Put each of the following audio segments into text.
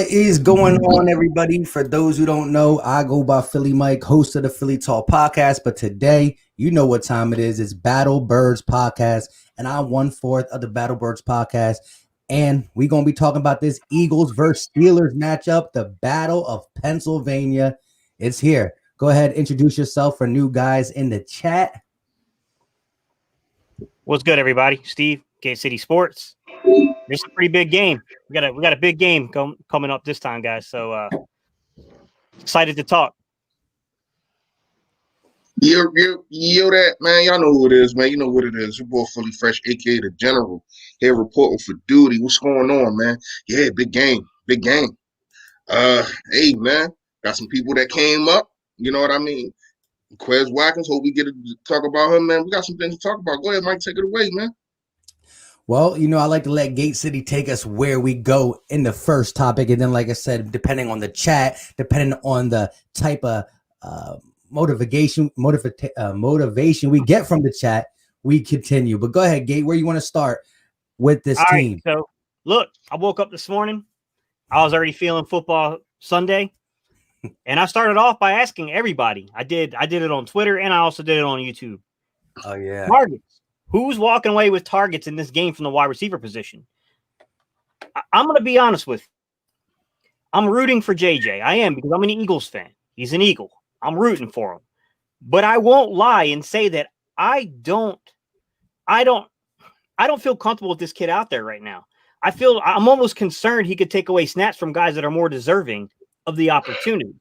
What is going on, everybody? For those who don't know, I go by Philly Mike, host of the Philly Talk podcast. But today, you know what time it is. It's Battle Birds podcast, and I'm 1/4 of the Battle Birds podcast. And we're going to be talking about this Eagles versus Steelers matchup, the Battle of Pennsylvania. It's here. Go ahead, introduce yourself for new guys in the chat. What's good, everybody? Steve, Gate City Sports. This is a pretty big game. We got a big game coming up this time, guys. So excited to talk. Yo, that man. Y'all know who it is, man. You know what it is. Your boy Fully Fresh, aka the General, here reporting for duty. What's going on, man? Yeah, big game. Hey, man, got some people that came up. You know what I mean? Quez Watkins. Hope we get to talk about him, man. We got some things to talk about. Go ahead, Mike. Take it away, man. Well, you know, I like to let Gate City take us where we go in the first topic. And then, like I said, depending on the chat, depending on the type of motivation we get from the chat, we continue. But go ahead, Gate, where you want to start with this team? Right, so, look, I woke up this morning. I was already feeling football Sunday. And I started off by asking everybody. I did it on Twitter, and I also did it on YouTube. Oh, yeah. Targets. Who's walking away with targets in this game from the wide receiver position? I'm going to be honest with you. I'm rooting for JJ. I am, because I'm an Eagles fan. He's an Eagle. I'm rooting for him. But I won't lie and say that I don't feel comfortable with this kid out there right now. I'm almost concerned he could take away snaps from guys that are more deserving of the opportunity.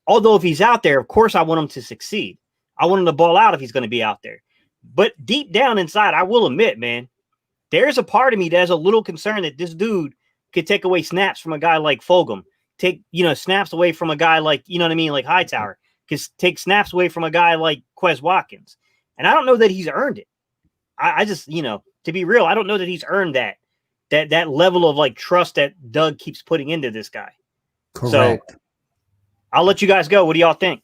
Although if he's out there, of course I want him to succeed. I want him to ball out if he's going to be out there. But deep down inside, I will admit, man, there's a part of me that's a little concerned that this dude could take away snaps from a guy like Fulgham, take snaps away from a guy like, you know what I mean, like Hightower, could take snaps away from a guy like Quez Watkins. And I don't know that he's earned it. I just, to be real, I don't know that he's earned that level of like trust that Doug keeps putting into this guy. Correct. So I'll let you guys go. What do y'all think?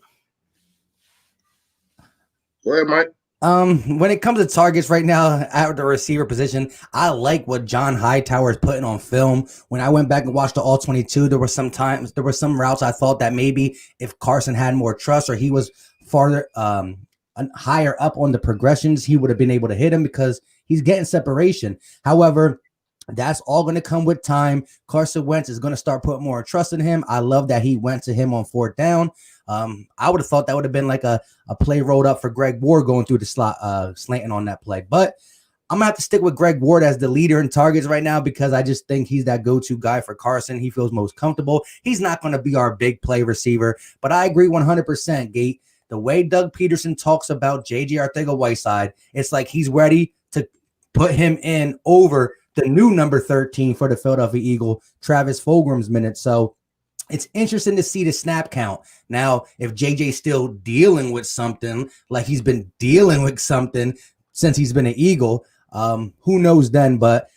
Go ahead, Mike. When it comes to targets right now at the receiver position, I like what John Hightower is putting on film. When I went back and watched the all 22, there were some routes I thought that maybe if Carson had more trust or he was farther higher up on the progressions, he would have been able to hit him because he's getting separation. However, that's all going to come with time. Carson Wentz is going to start putting more trust in him. I love that he went to him on 4th down. I would have thought that would have been like a play rolled up for Greg Ward going through the slot, slanting on that play. But I'm going to have to stick with Greg Ward as the leader in targets right now because I just think he's that go-to guy for Carson. He feels most comfortable. He's not going to be our big play receiver. But I agree 100%, Gate. The way Doug Peterson talks about JJ Arcega-Whiteside, it's like he's ready to put him in over the new number 13 for the Philadelphia Eagle, Travis Fulgham's minutes. So it's interesting to see the snap count. Now, if JJ's still dealing with something, like he's been dealing with something since he's been an Eagle, who knows then? But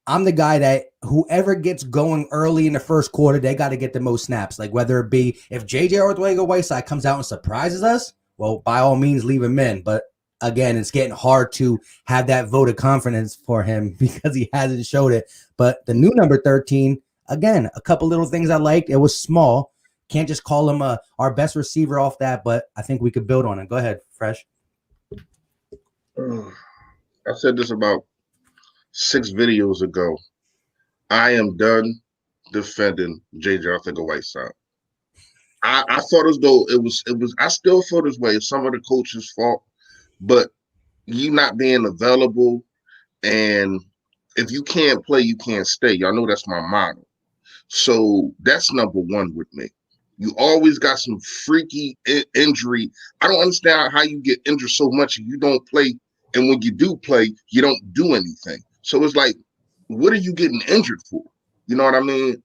I'm the guy that whoever gets going early in the first quarter, they got to get the most snaps. Like whether it be if JJ Arcega-Whiteside comes out and surprises us, well, by all means, leave him in. But again, it's getting hard to have that vote of confidence for him because he hasn't showed it. But the new number 13, again, a couple little things I liked. It was small. Can't just call him our best receiver off that, but I think we could build on it. Go ahead, Fresh. I said this about 6 videos ago. I am done defending JJ Arcega-Whiteside. I thought as though it was. I still feel this way. It's some of the coach's fault. But you not being available, and if you can't play, you can't stay. Y'all know that's my motto. So that's number one with me. You always got some freaky injury. I don't understand how you get injured so much and you don't play, and when you do play, you don't do anything. So it's like, what are you getting injured for? You know what I mean?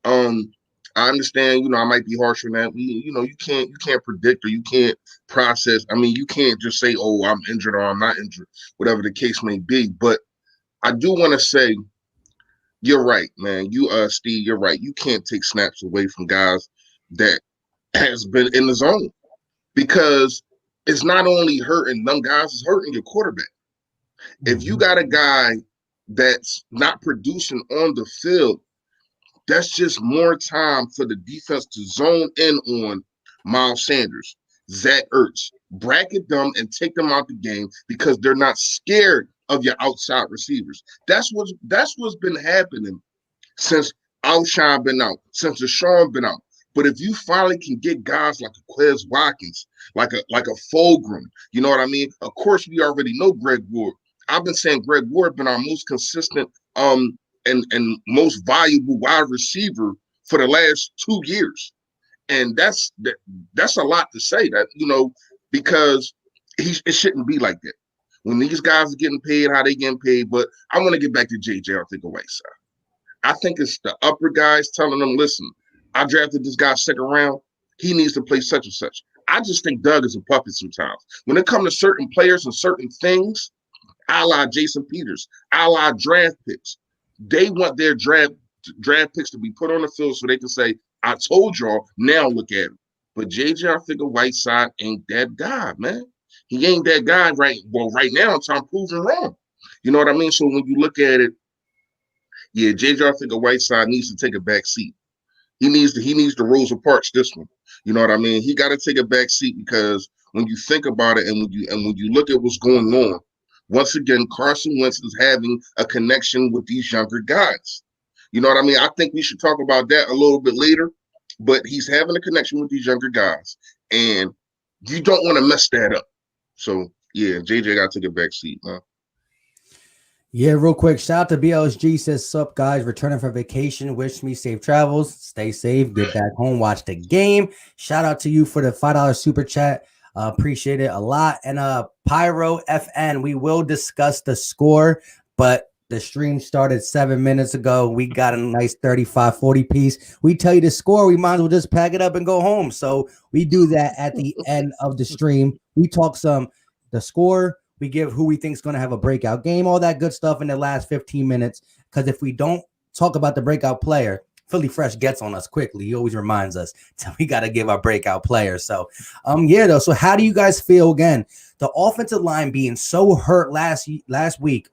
I understand, I might be harsh on that. You can't predict or you can't process. I mean, you can't just say, oh, I'm injured or I'm not injured, whatever the case may be. But I do want to say, you're right, man. Steve, you're right. You can't take snaps away from guys that has been in the zone because it's not only hurting them guys, it's hurting your quarterback. If you got a guy that's not producing on the field, That's just more time for the defense to zone in on Miles Sanders, Zach Ertz, bracket them and take them out the game because they're not scared of your outside receivers. That's what's been happening since Alshon been out, since Deshaun been out. But if you finally can get guys like a Quez Watkins, like a Fulgham, you know what I mean? Of course, we already know Greg Ward. I've been saying Greg Ward been our most consistent and most valuable wide receiver for the last 2 years. And that's a lot to say, that, because it shouldn't be like that. When these guys are getting paid, how they getting paid. But I want to get back to JJ Arcega-Whiteside. I think it's the upper guys telling them, listen, I drafted this guy second round. He needs to play such and such. I just think Doug is a puppet sometimes. When it comes to certain players and certain things, a la Jason Peters, a la draft picks, they want their draft picks to be put on the field so they can say, I told y'all, now look at him. But JJ Arcega-Whiteside ain't that guy, man. He ain't that guy right now until I'm proven wrong. You know what I mean? So when you look at it, yeah, JJ Arcega-Whiteside needs to take a back seat. He needs to Rosa Parks this one. You know what I mean? He got to take a back seat because when you think about it and when you look at what's going on, once again, Carson Wentz is having a connection with these younger guys. You know what I mean? I think we should talk about that a little bit later, but he's having a connection with these younger guys, and you don't want to mess that up. So, yeah, JJ got to take a back seat, man. Yeah, real quick. Shout out to BLSG. Says, sup, guys. Returning from vacation. Wish me safe travels. Stay safe. Get back home. Watch the game. Shout out to you for the $5 super chat. Appreciate it a lot. And Pyro FN, we will discuss the score, but the stream started 7 minutes ago. We got a nice 35-40 piece. We tell you the score, we might as well just pack it up and go home. So we do that at the end of the stream. We talk the score. We give who we think is going to have a breakout game, all that good stuff in the last 15 minutes. Because if we don't talk about the breakout player, Philly Fresh gets on us quickly. He always reminds us that we got to give our breakout player. So, So how do you guys feel again? The offensive line being so hurt last week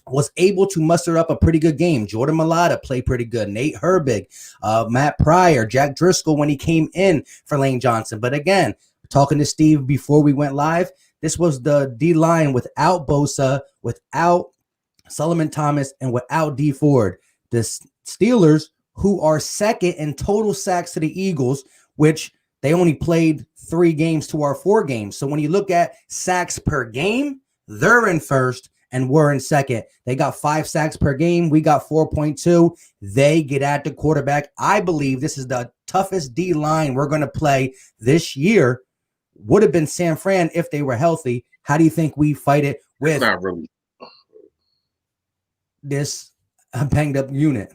was able to muster up a pretty good game. Jordan Mailata played pretty good. Nate Herbig, Matt Pryor, Jack Driscoll when he came in for Lane Johnson. But again, talking to Steve before we went live, this was the D-line without Bosa, without Solomon Thomas, and without D Ford. The Steelers, who are second in total sacks to the Eagles, which they only played 3 games to our 4 games. So when you look at sacks per game, they're in first and we're in second. They got 5 sacks per game. We got 4.2. They get at the quarterback. I believe this is the toughest D-line we're going to play this year. Would have been San Fran if they were healthy. How do you think we fight it with Not really. this banged up unit?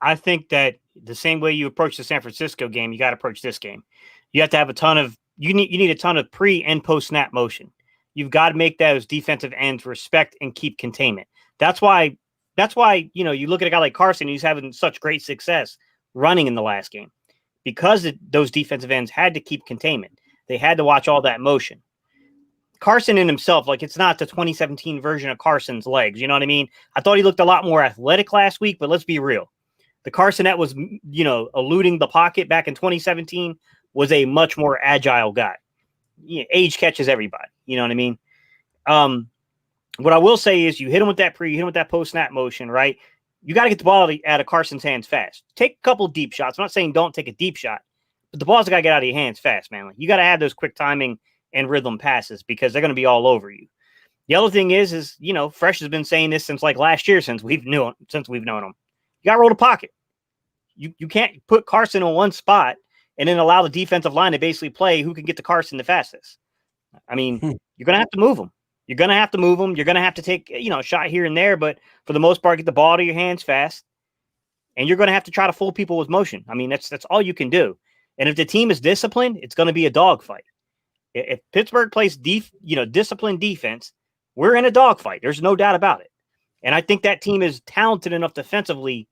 I think that the same way you approach the San Francisco game, you got to approach this game. You have to have you need a ton of pre and post snap motion. You've got to make those defensive ends respect and keep containment. That's why, you look at a guy like Carson, he's having such great success running in the last game because those defensive ends had to keep containment. They had to watch all that motion. Carson in himself, it's not the 2017 version of Carson's legs. You know what I mean? I thought he looked a lot more athletic last week, but let's be real. The Carson that was, eluding the pocket back in 2017 was a much more agile guy. Age catches everybody. You know what I mean? What I will say is you hit him with that you hit him with that post-snap motion, right? You got to get the ball out of Carson's hands fast. Take a couple deep shots. I'm not saying don't take a deep shot, but the ball's got to get out of your hands fast, man. You got to have those quick timing and rhythm passes because they're going to be all over you. The other thing is Fresh has been saying this since last year, since we've known him. You got to roll the pocket. You can't put Carson on one spot and then allow the defensive line to basically play who can get to Carson the fastest. I mean, you're going to have to move him. You're going to have to move them. You're going to have to take, a shot here and there, but for the most part, get the ball to your hands fast. And you're going to have to try to fool people with motion. I mean, that's all you can do. And if the team is disciplined, it's going to be a dogfight. If Pittsburgh plays disciplined defense, we're in a dogfight. There's no doubt about it. And I think that team is talented enough defensively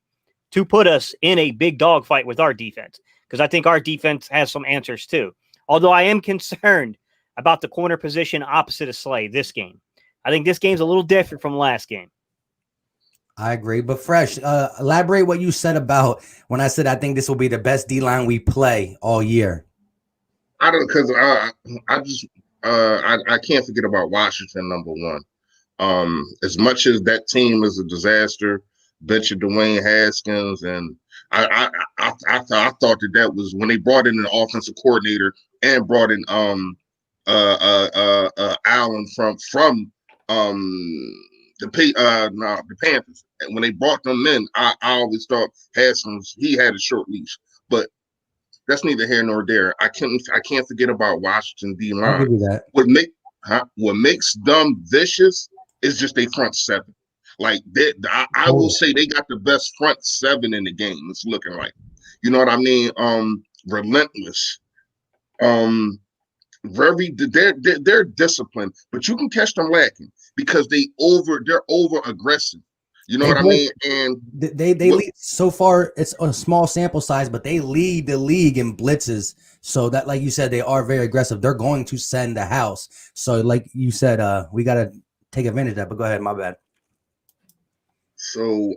to put us in a big dogfight with our defense, because I think our defense has some answers too. Although I am concerned about the corner position opposite of Slay this game. I think this game's a little different from last game. I agree. But Fresh, elaborate what you said about when I said I think this will be the best D line we play all year. I don't because I just I can't forget about Washington number one. As much as that team is a disaster, bet you Dwayne Haskins and I thought that was when they brought in an offensive coordinator and brought in Allen from the Panthers. And when they brought them in, I always thought Haskins he had a short leash, but that's neither here nor there. I can't forget about Washington D I'll give line. you that. What makes them vicious is just a front seven. Like I will say they got the best front seven in the game. It's looking like, you know what I mean? Relentless. They're disciplined, but you can catch them lacking because they're over aggressive. You know what I mean? And they lead so far. It's a small sample size, but they lead the league in blitzes. So that, like you said, they are very aggressive. They're going to send the house. So, like you said, we got to take advantage of that. But go ahead, my bad. So,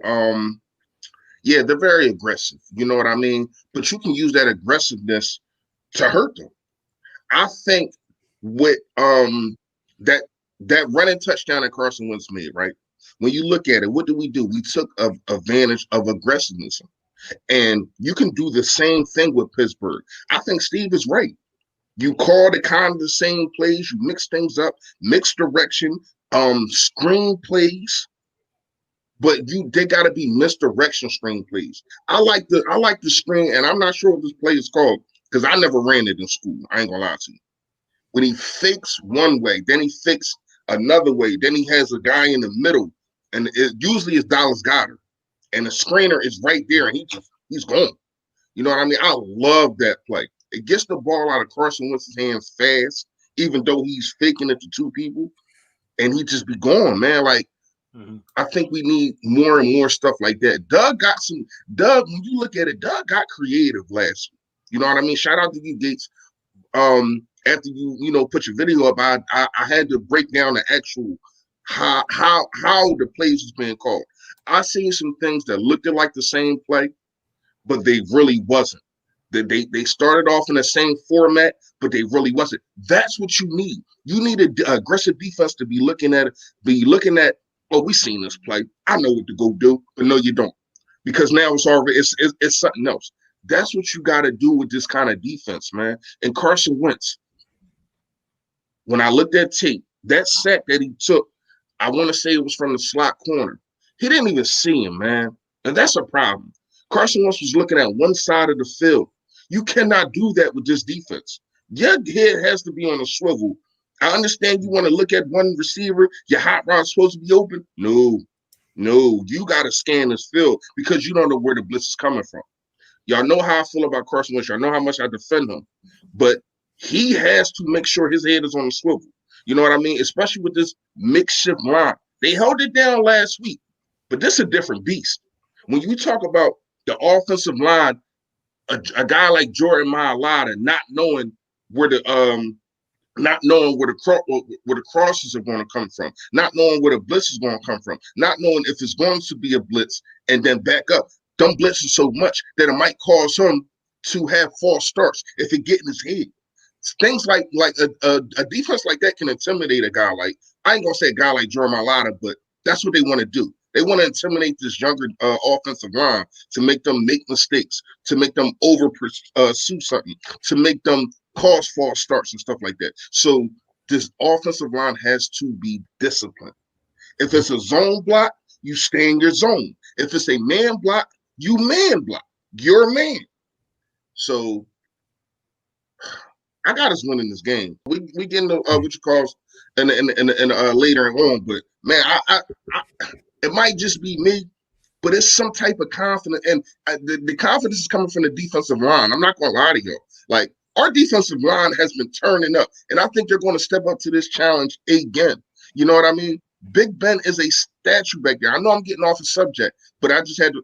yeah, they're very aggressive. You know what I mean? But you can use that aggressiveness to hurt them. I think with that running touchdown that Carson Wentz made, right? When you look at it, what do? We took advantage of aggressiveness. And you can do the same thing with Pittsburgh. I think Steve is right. You call the kind of the same plays, you mix things up, mix direction, screen plays, but they gotta be misdirection screen plays. I like the screen, and I'm not sure what this play is called because I never ran it in school. I ain't gonna lie to you. When he fakes one way, then he fakes another way, then he has a guy in the middle, and it usually is Dallas Goedert, and the screener is right there, and he's gone. You know what I mean? I love that play. It gets the ball out of Carson Wentz's hands fast, even though he's faking it to two people, and he just be gone, man. Like, I think we need more and more stuff like that. Doug, when you look at it, Doug got creative last week. You know what I mean? Shout out to you, Gates. After you put your video up, I had to break down the actual how the plays was being called. I seen some things that looked like the same play, but they really wasn't. They started off in the same format, but they really wasn't. That's what you need. You need an aggressive defense to be looking at, oh, we seen this play. I know what to go do, but no, you don't. Because now it's something else. That's what you got to do with this kind of defense, man. And Carson Wentz, when I looked at tape, that sack that he took, I want to say it was from the slot corner. He didn't even see him, man. And that's a problem. Carson Wentz was looking at one side of the field. You cannot do that with this defense. Your head has to be on a swivel. I understand you want to look at one receiver. Your hot route supposed to be open. No. You got to scan this field because you don't know where the blitz is coming from. Y'all know how I feel about Carson Wentz. Y'all know how much I defend him. But he has to make sure his head is on the swivel. You know what I mean? Especially with this makeshift line. They held it down last week, but this is a different beast. When you talk about the offensive line, a guy like Jordan Mailata not knowing where the crosses are going to come from, not knowing where the blitz is going to come from, not knowing if it's going to be a blitz and then back up. Them blitzes so much that it might cause him to have false starts if it get in his head. Things like a defense like that can intimidate a guy like, I ain't gonna say a guy like Jordan Mailata, but that's what they want to do. They want to intimidate this younger offensive line to make them make mistakes, to make them pursue something, to make them cause false starts and stuff like that. So this offensive line has to be disciplined. If it's a zone block, you stay in your zone. If it's a man block, you man block. You're a man. So I got us winning this game. We get into what you call and later on, but man, I it might just be me, but it's some type of confidence, and the confidence is coming from the defensive line. I'm not gonna lie to you. Like, our defensive line has been turning up, and I think they're going to step up to this challenge again. You know what I mean? Big Ben is a statue back there. I know I'm getting off the subject, but I just had to.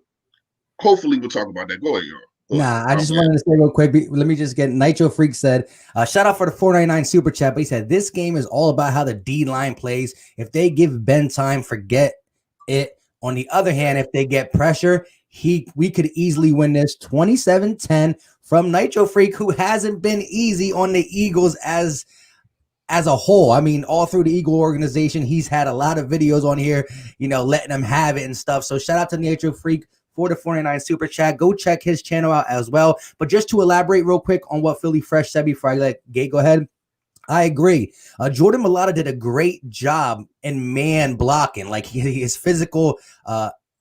Hopefully, we'll talk about that. Go ahead, y'all. Nah, I just wanted to say real quick. Let me just get Nitro Freak said, shout out for the 499 super chat. But he said, this game is all about how the D line plays. If they give Ben time, forget it. On the other hand, if they get pressure, we could easily win this 27-10 from Nitro Freak, who hasn't been easy on the Eagles as a whole. I mean, all through the Eagle organization, he's had a lot of videos on here, letting them have it and stuff. So shout out to Nitro Freak for the 49 super chat. Go check his channel out as well. But just to elaborate real quick on what Philly Fresh said before I let Gate go ahead. I agree. Jordan Mailata did a great job in man blocking. Like his physical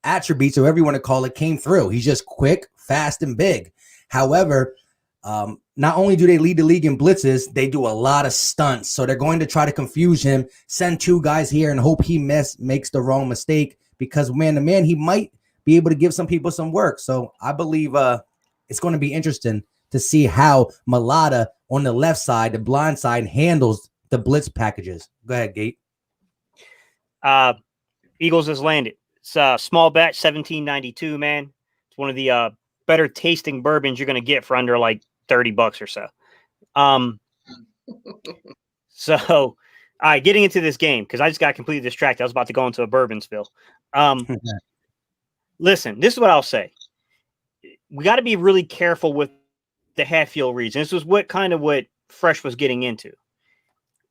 attributes, or whatever you want to call it, came through. He's just quick, fast, and big. However, not only do they lead the league in blitzes, they do a lot of stunts. So they're going to try to confuse him, send two guys here, and hope he makes the wrong mistake, because man to man, he might be able to give some people some work. So I believe it's going to be interesting to see how Mailata on the left side, the blind side, handles the blitz packages. Go ahead, Gate. Eagles has landed. It's a small batch, 1792, man. It's one of the better tasting bourbons you're going to get for under like $30 or so. So, all right, getting into this game, because I just got completely distracted. I was about to go into a bourbon spill. Listen, this is what I'll say. We got to be really careful with the half-field reads. And this was what Fresh was getting into.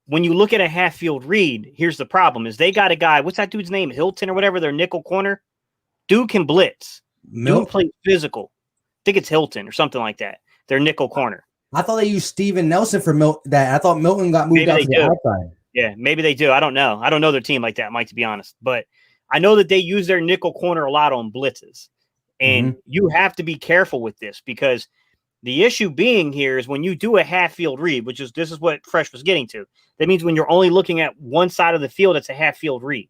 When you look at a half-field read, here's the problem: is they got a guy. What's that dude's name? Hilton or whatever. Their nickel corner. Dude can blitz. Dude plays physical. I think it's Hilton or something like that. Their nickel corner. I thought they used Steven Nelson for that. I thought Milton got moved out to the outside. Yeah, maybe they do. I don't know. I don't know their team like that, Mike, to be honest. But I know that they use their nickel corner a lot on blitzes. And you have to be careful with this, because the issue being here is when you do a half field read, this is what Fresh was getting to. That means when you're only looking at one side of the field, it's a half field read.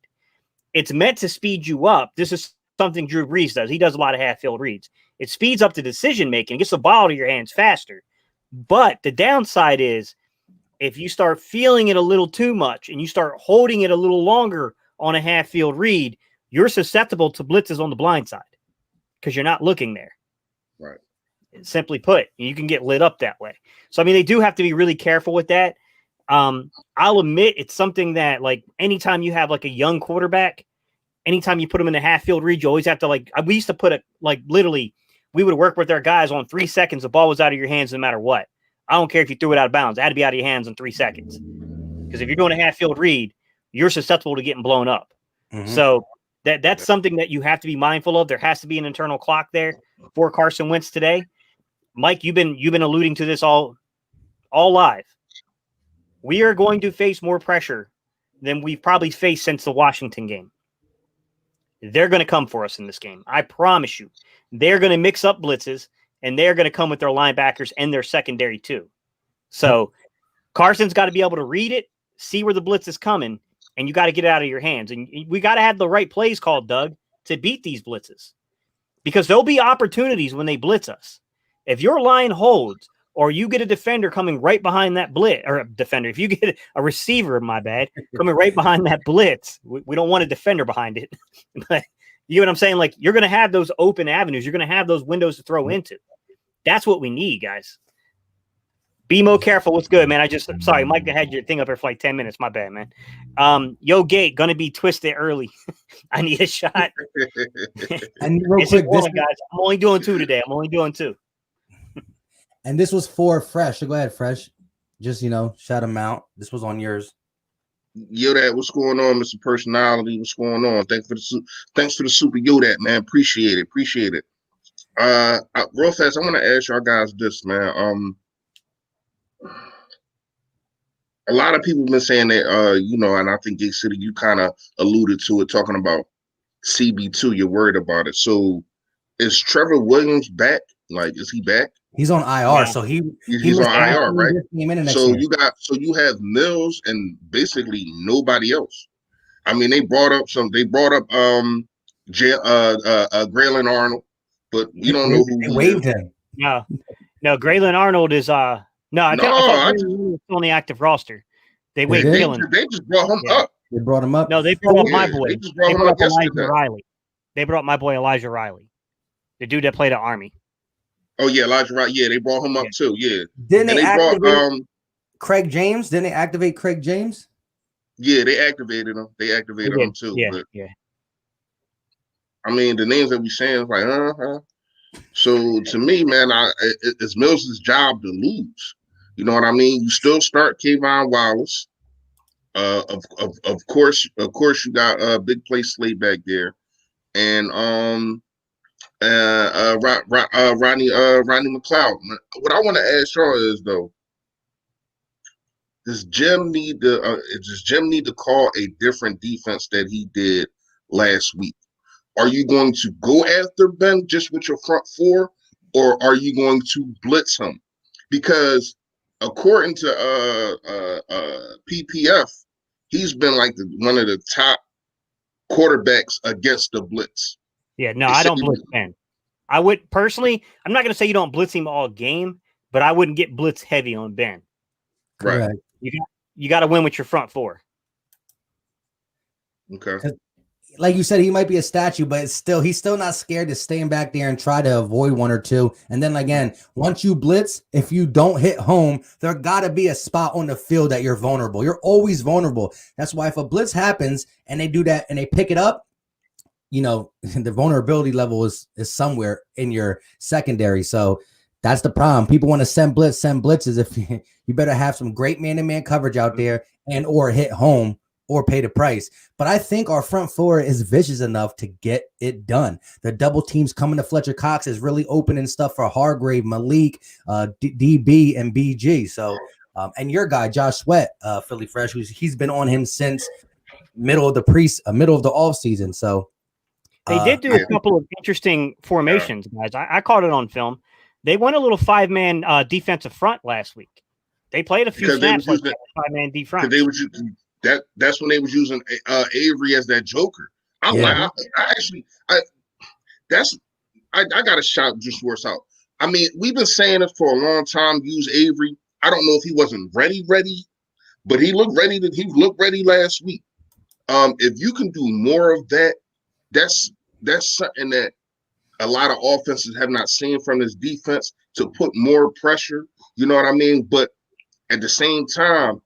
It's meant to speed you up. This is something Drew Brees does. He does a lot of half field reads. It speeds up the decision making, gets the ball to your hands faster. But the downside is if you start feeling it a little too much and you start holding it a little longer on a half field read, you're susceptible to blitzes on the blind side because you're not looking there. Right. Simply put, you can get lit up that way. So, I mean, they do have to be really careful with that. I'll admit it's something that, like, anytime you have like a young quarterback, anytime you put them in a half field read, you always have to, we used to put literally, we would work with our guys on 3 seconds. The ball was out of your hands no matter what. I don't care if you threw it out of bounds. It had to be out of your hands in 3 seconds. Because if you're doing a half field read, you're susceptible to getting blown up. So that's something that you have to be mindful of. There has to be an internal clock there for Carson Wentz today. Mike, you've been alluding to this all live. We are going to face more pressure than we've probably faced since the Washington game. They're going to come for us in this game. I promise you. They're going to mix up blitzes, and they're going to come with their linebackers and their secondary too. So Carson's got to be able to read it, see where the blitz is coming, and you got to get it out of your hands. And we got to have the right plays called, Doug, to beat these blitzes, because there'll be opportunities when they blitz us. If your line holds, or you get a defender coming right behind that blitz, or a defender, if you get a receiver, my bad, coming right behind that blitz, we don't want a defender behind it. But you know what I'm saying? Like, you're going to have those open avenues. You're going to have those windows to throw into. That's what we need, guys. Be more careful. What's good, man? I'm sorry, Mike, I had your thing up here for like 10 minutes. My bad, man. Yo, Gate, going to be twisted early. I need a shot. And real quick, guys, I'm only doing 2 today. I'm only doing 2. And this was for Fresh. So go ahead, Fresh. Just, shout him out. This was on yours. Yo, that, what's going on, Mr. Personality? What's going on? Thanks for the super yo, that, man. Appreciate it. Real fast, I want to ask y'all guys this, man. A lot of people have been saying that, and I think Gate City, you kind of alluded to it, talking about CB2. You're worried about it. So is Trevor Williams back? Like, is he back? He's on IR, so he's on IR, right? So you have Mills and basically nobody else. I mean, they brought up Braylon Arnold, but we don't know who they waived him. No, Braylon Arnold is I thought he was on the active roster. They waived Braylon. They just brought him up. They brought him up. No, they brought up my boy. They just brought him up yesterday. Riley. They brought my boy Elijah Riley, the dude that played at Army. Oh yeah, Elijah Riley. Yeah, they brought him up too. Yeah. Didn't they activate Craig James? Didn't they activate Craig James? Yeah, they activated him. They activated him too. Yeah. I mean, the names that we saying is like, So to me, man, it's Mills' job to lose. You know what I mean? You still start Kayvon Wallace. Of course, you got big play Slade back there, and Ronnie McLeod. What I want to ask y'all is though, does Jim need to call a different defense that he did last week? Are you going to go after Ben just with your front four, or are you going to blitz him? Because according to PPF, he's been like one of the top quarterbacks against the blitz. Yeah, no, I don't blitz Ben. I would personally. I'm not going to say you don't blitz him all game, but I wouldn't get blitz heavy on Ben. Right. You got to win with your front four. Okay. Like you said, he might be a statue, but he's still not scared to stand back there and try to avoid one or two. And then again, once you blitz, if you don't hit home, there got to be a spot on the field that you're vulnerable. You're always vulnerable. That's why if a blitz happens and they do that and they pick it up, you know, the vulnerability level is somewhere in your secondary. So that's the problem. People want to send blitzes. If you better have some great man-to-man coverage out there and or hit home or pay the price. But I think our front four is vicious enough to get it done. The double teams coming to Fletcher Cox is really opening stuff for Hargrave, Malik, DB, and BG. So, and your guy, Josh Sweat, Philly Fresh, he's been on him since middle of the off season. So they did do a couple of interesting formations, guys. I caught it on film. They went a little 5-man defensive front last week. They played a few snaps like 5-man D front. That's when they was using Avery as that joker. I got to shout Juice WRLD out. I mean, we've been saying it for a long time. Use Avery. I don't know if he wasn't ready, but he looked ready. He looked ready last week. If you can do more of that, that's something that a lot of offenses have not seen from this defense, to put more pressure. You know what I mean? But at the same time,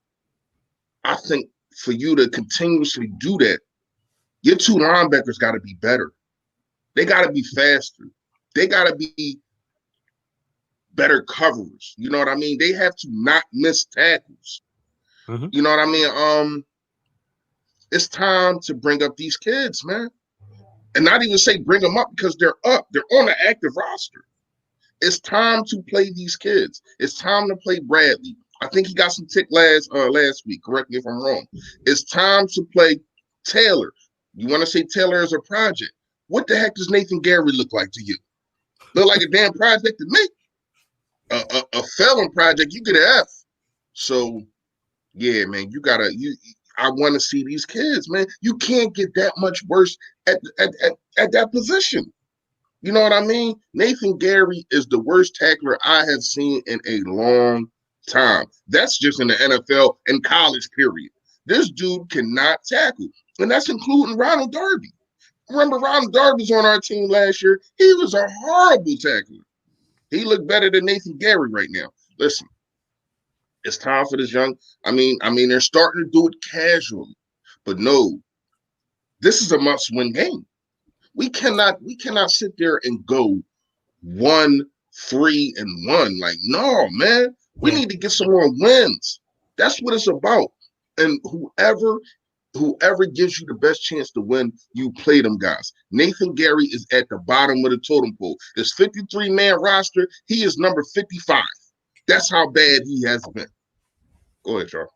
I think for you to continuously do that, your two linebackers got to be better. They got to be faster. They got to be better coverers. You know what I mean? They have to not miss tackles. Mm-hmm. You know what I mean? It's time to bring up these kids, man. And not even say bring them up because they're up. They're on the active roster. It's time to play these kids. It's time to play Bradley. I think he got some tick last week. Correct me if I'm wrong. It's time to play Taylor. You want to say Taylor is a project? What the heck does Nathan Gary look like to you? Look like a damn project to me. A felon project, you get an F. So, yeah, man, I want to see these kids, man. You can't get that much worse at that position. You know what I mean? Nathan Gary is the worst tackler I have seen in a long time. That's just in the NFL and college, period. This dude cannot tackle, and that's including Ronald Darby. Remember, Ronald Darby was on our team last year. He was a horrible tackler. He looked better than Nathan Gary right now. Listen, it's time for this young. I mean, they're starting to do it casually, but no, this is a must-win game. We cannot sit there and go 1-3-1. Like, no, man. We need to get some more wins. That's what it's about. And whoever gives you the best chance to win, you play them guys. Nathan Gary is at the bottom of the totem pole. This 53-man roster, he is number 55. That's how bad he has been. Go ahead, Charles.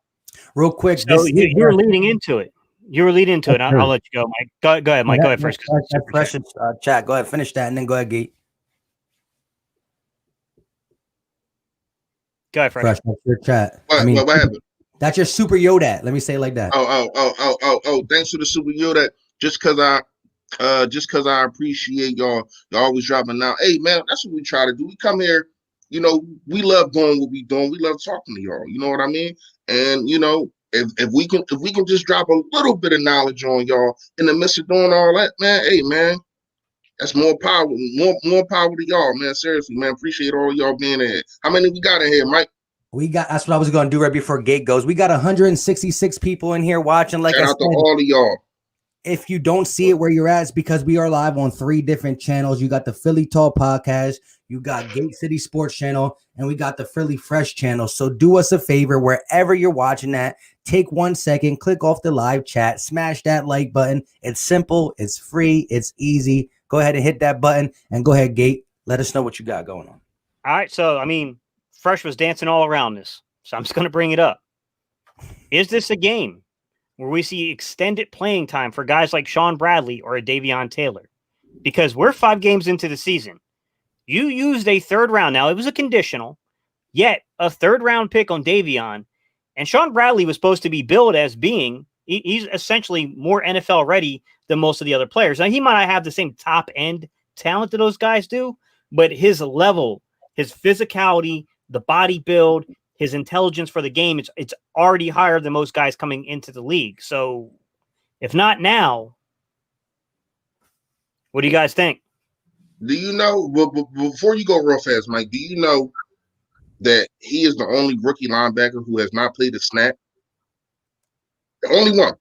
Real quick. So you're leading into it. I'll let you go, Mike. Go ahead, Mike. Go ahead first. Precious chat. Go ahead, finish that, and then go ahead, Gate. Go ahead, Fresh. Fresh, that's your chat. What happened? That's your super Yoda. Let me say it like that. Oh! Thanks for the super Yoda. Just cause I appreciate y'all always dropping out. Hey, man, that's what we try to do. We come here, you know, we love doing what we doing. We love talking to y'all. You know what I mean? And you know, if we can just drop a little bit of knowledge on y'all in the midst of doing all that, man. Hey, man, that's more power to y'all, man. Seriously, man. Appreciate all y'all being here. How many we got in here, Mike? That's what I was going to do right before Gate goes. We got 166 people in here watching. Like shout out to all of y'all. if you don't see it where you're at, it's because we are live on 3 different channels. You got the Philly Talk podcast, you got Gate City Sports channel, and we got the Philly Fresh channel. So do us a favor, wherever you're watching that, take 1 second, click off the live chat, smash that like button. It's simple, it's free, it's easy. Go ahead and hit that button, and go ahead, Gate. Let us know what you got going on. All right. So, I mean, Fresh was dancing all around this. So I'm just going to bring it up. Is this a game where we see extended playing time for guys like Sean Bradley or a Davion Taylor? Because we're 5 games into the season. You used a 3rd round. Now, it was a conditional, yet a 3rd round pick on Davion. And Sean Bradley was supposed to be billed as being, he's essentially more NFL ready than most of the other players. Now, he might not have the same top end talent that those guys do, but his level, his physicality, the body build, his intelligence for the game, it's already higher than most guys coming into the league. So if not now, what do you guys think? Do you know, before you go real fast, Mike, do you know that he is the only rookie linebacker who has not played a snap? The only one.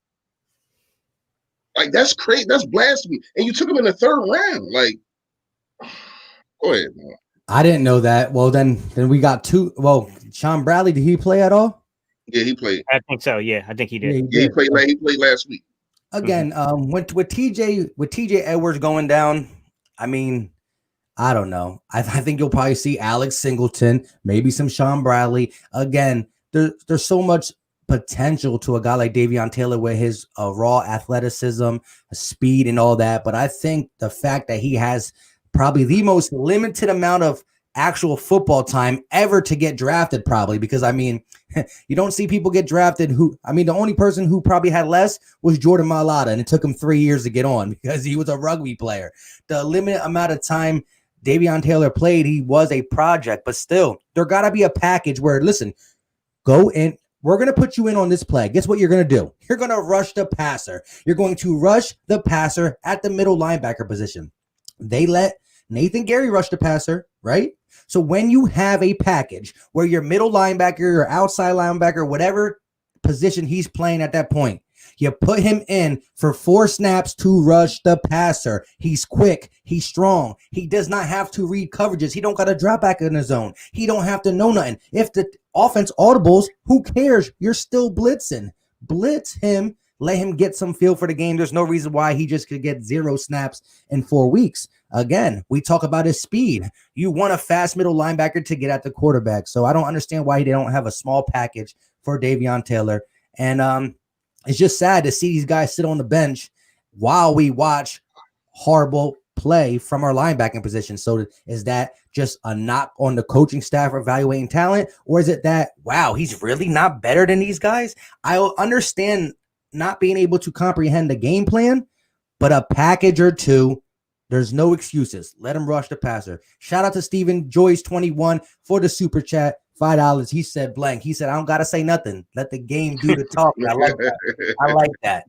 Like, that's crazy. That's blasphemy. And you took him in the 3rd round. Like, go ahead, man. I didn't know that. Well, then we got 2. Well, Sean Bradley, did he play at all? Yeah, he played. I think so. Yeah, I think he did. Yeah, he played. He played last week. Again, with TJ Edwards going down, I mean, I don't know. I think you'll probably see Alex Singleton, maybe some Sean Bradley. Again, there's so much potential to a guy like Davion Taylor with his raw athleticism, speed, and all that. But I think the fact that he has probably the most limited amount of actual football time ever to get drafted, probably, because I mean, you don't see people get drafted the only person who probably had less was Jordan Mailata, and it took him 3 years to get on because he was a rugby player. The limited amount of time Davion Taylor played, he was a project, but still, there got to be a package where, listen, go in. We're going to put you in on this play. Guess what you're going to do? You're going to rush the passer. You're going to rush the passer at the middle linebacker position. They let Nathan Gary rush the passer, right? So when you have a package where your middle linebacker, your outside linebacker, whatever position he's playing at that point, you put him in for 4 snaps to rush the passer. He's quick. He's strong. He does not have to read coverages. He don't got to drop back in the zone. He don't have to know nothing. If the offense audibles, who cares? You're still blitzing. Blitz him. Let him get some feel for the game. There's no reason why he just could get 0 snaps in 4 weeks. Again, we talk about his speed. You want a fast middle linebacker to get at the quarterback. So I don't understand why they don't have a small package for Davion Taylor. And it's just sad to see these guys sit on the bench while we watch horrible play from our linebacking position. So is that just a knock on the coaching staff evaluating talent? Or is it that, wow, he's really not better than these guys? I understand not being able to comprehend the game plan, but a package or two, there's no excuses. Let him rush the passer. Shout out to Steven Joyce 21 for the super chat, $5. He said blank. He said, I don't got to say nothing. Let the game do the talking. I like that. I like that.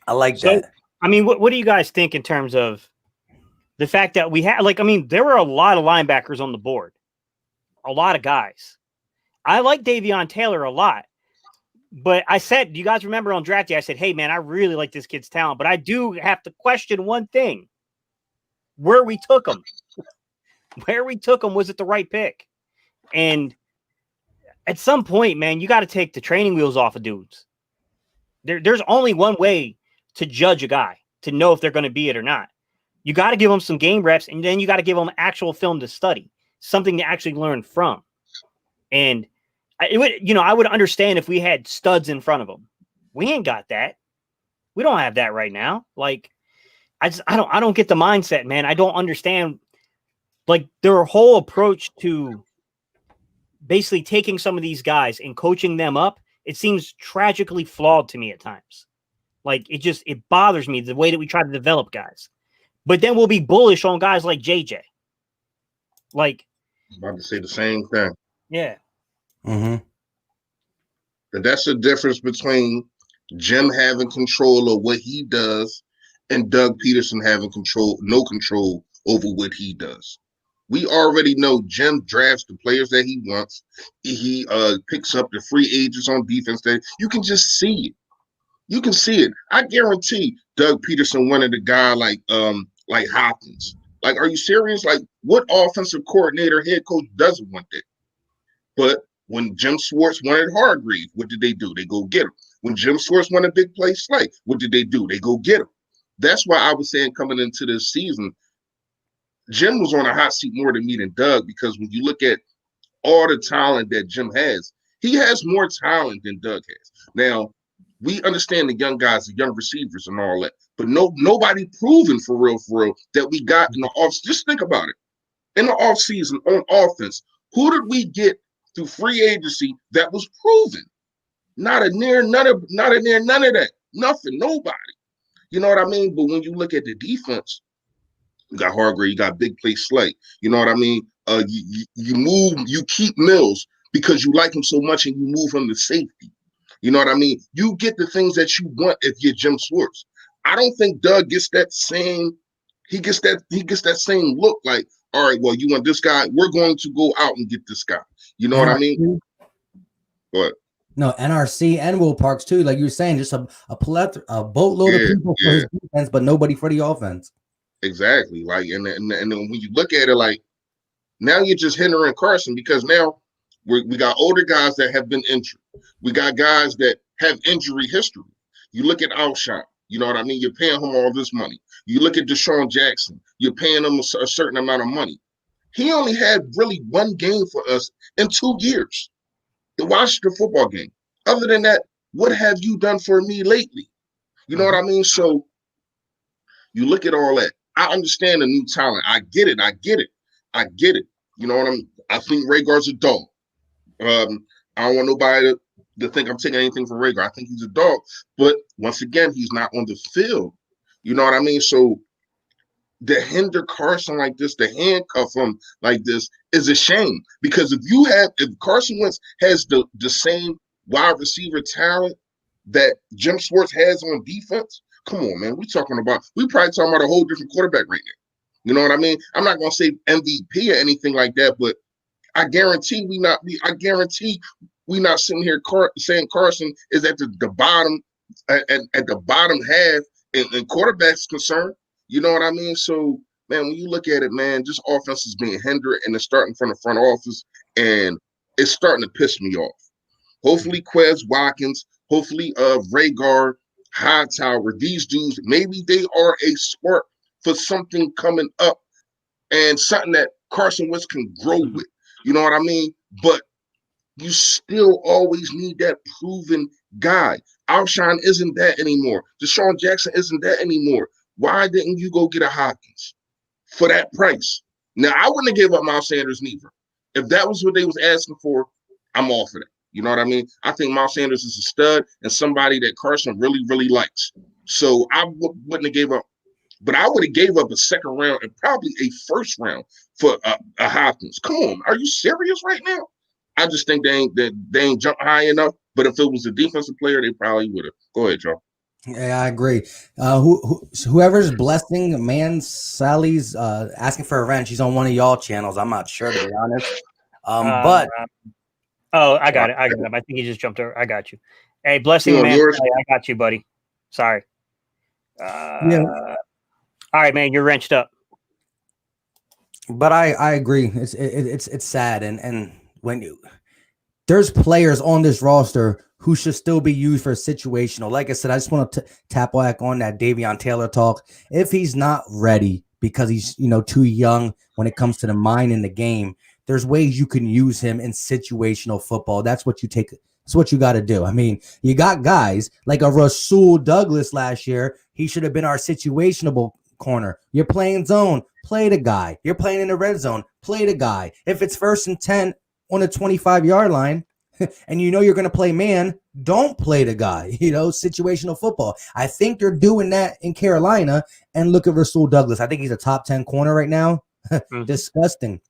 I like that. I mean, what do you guys think in terms of the fact that we had, there were a lot of linebackers on the board, a lot of guys. I like Davion Taylor a lot. But I said, do you guys remember on draft day, I said, hey, man, I really like this kid's talent, but I do have to question one thing. Where we took him. Was it the right pick? And at some point, man, you got to take the training wheels off of dudes. There's only one way to judge a guy, to know if they're going to be it or not. You got to give them some game reps, and then you got to give them actual film to study, something to actually learn from. And I would understand if we had studs in front of them. We ain't got that. We don't have that right now. Like, I don't get the mindset, man. I don't understand, like, their whole approach to basically taking some of these guys and coaching them up. It seems tragically flawed to me at times. Like, it bothers me the way that we try to develop guys. But then we'll be bullish on guys like JJ. Like, I'm about to say the same thing. Yeah. Mm-hmm. But that's the difference between Jim having control of what he does and Doug Peterson having no control over what he does. We already know Jim drafts the players that he wants. He picks up the free agents on defense. That you can just see it. You can see it. I guarantee Doug Peterson wanted a guy like Hopkins. Like, are you serious? Like, what offensive coordinator, head coach doesn't want that? But when Jim Schwartz wanted Hargreaves, what did they do? They go get him. When Jim Schwartz wanted big play Slay, what did they do? They go get him. That's why I was saying coming into this season, Jim was on a hot seat more than me than Doug, because when you look at all the talent that Jim has, he has more talent than Doug has. Now, we understand the young guys, the young receivers and all that, but nobody proven for real that we got in the off. Just think about it. In the offseason on offense, who did we get through free agency that was proven? Not a near none of that. Nothing, nobody. You know what I mean? But when you look at the defense, you got Hargrave, you got big play Slay. You know what I mean? You keep Mills because you like him so much and you move him to safety. You know what I mean? You get the things that you want if you're Jim Schwartz. I don't think Doug gets that same, he gets that same look like, all right, well, you want this guy, we're going to go out and get this guy. You know what I mean? What? No, NRC and Will Parks too. Like you were saying, just a boatload of people for his defense, but nobody for the offense. Exactly. Like, and then when you look at it, like, now you're just hindering Carson, because now we got older guys that have been injured. We got guys that have injury history. You look at Alshon, you know what I mean? You're paying him all this money. You look at Deshaun Jackson, you're paying him a certain amount of money. He only had really one game for us in 2 years, the Washington football game. Other than that, what have you done for me lately? You know what I mean? So you look at all that. I understand the new talent. I get it. You know what I mean? I think Rhaegar's a dog. I don't want nobody to think I'm taking anything from Rhaegar. I think he's a dog. But once again, he's not on the field. You know what I mean? So to hinder Carson like this, to handcuff him like this is a shame. Because if Carson Wentz has the same wide receiver talent that Jim Schwartz has on defense, come on, man. We probably talking about a whole different quarterback right now. You know what I mean? I'm not gonna say MVP or anything like that, but I guarantee we not sitting here saying Carson is at the bottom at the bottom half in quarterback's concerned. You know what I mean? So, man, when you look at it, man, just offense is being hindered, and it's starting from the front office, and it's starting to piss me off. Hopefully, Quez Watkins, hopefully, Rhaegar, Hightower, these dudes, maybe they are a spark for something coming up and something that Carson Wentz can grow with. You know what I mean? But you still always need that proven guy. Alshon isn't that anymore. Deshaun Jackson isn't that anymore. Why didn't you go get a Hopkins for that price? Now, I wouldn't have gave up Miles Sanders neither. If that was what they was asking for, I'm all for that. You know what I mean? I think Miles Sanders is a stud and somebody that Carson really, really likes. So I wouldn't have gave up. But I would have gave up a second round and probably a first round for a Hopkins. Come on, are you serious right now? I just think they ain't jumped high enough. But if it was a defensive player, they probably would have. Go ahead, Joe. Yeah, I agree. Whoever's blessing man Sally's asking for revenge, she's on one of y'all channels. I'm not sure, to be honest. But I got it. I think he just jumped over. I got you. Hey, blessing man Sally, I got you, buddy. Sorry. Yeah. All right, man, you're wrenched up. But I agree. It's sad, and when there's players on this roster who should still be used for situational. Like I said, I just want to tap back on that Davion Taylor talk. If he's not ready because he's too young when it comes to the mind in the game, there's ways you can use him in situational football. That's what you take. That's what you got to do. I mean, you got guys like a Rasul Douglas last year. He should have been our situational corner. You're playing zone, play the guy. You're playing in the red zone, play the guy. If it's 1st and 10 on the 25-yard line and you're going to play man, don't play the guy, situational football. I think they're doing that in Carolina, and look at Rasul Douglas. I think he's a top 10 corner right now. Disgusting.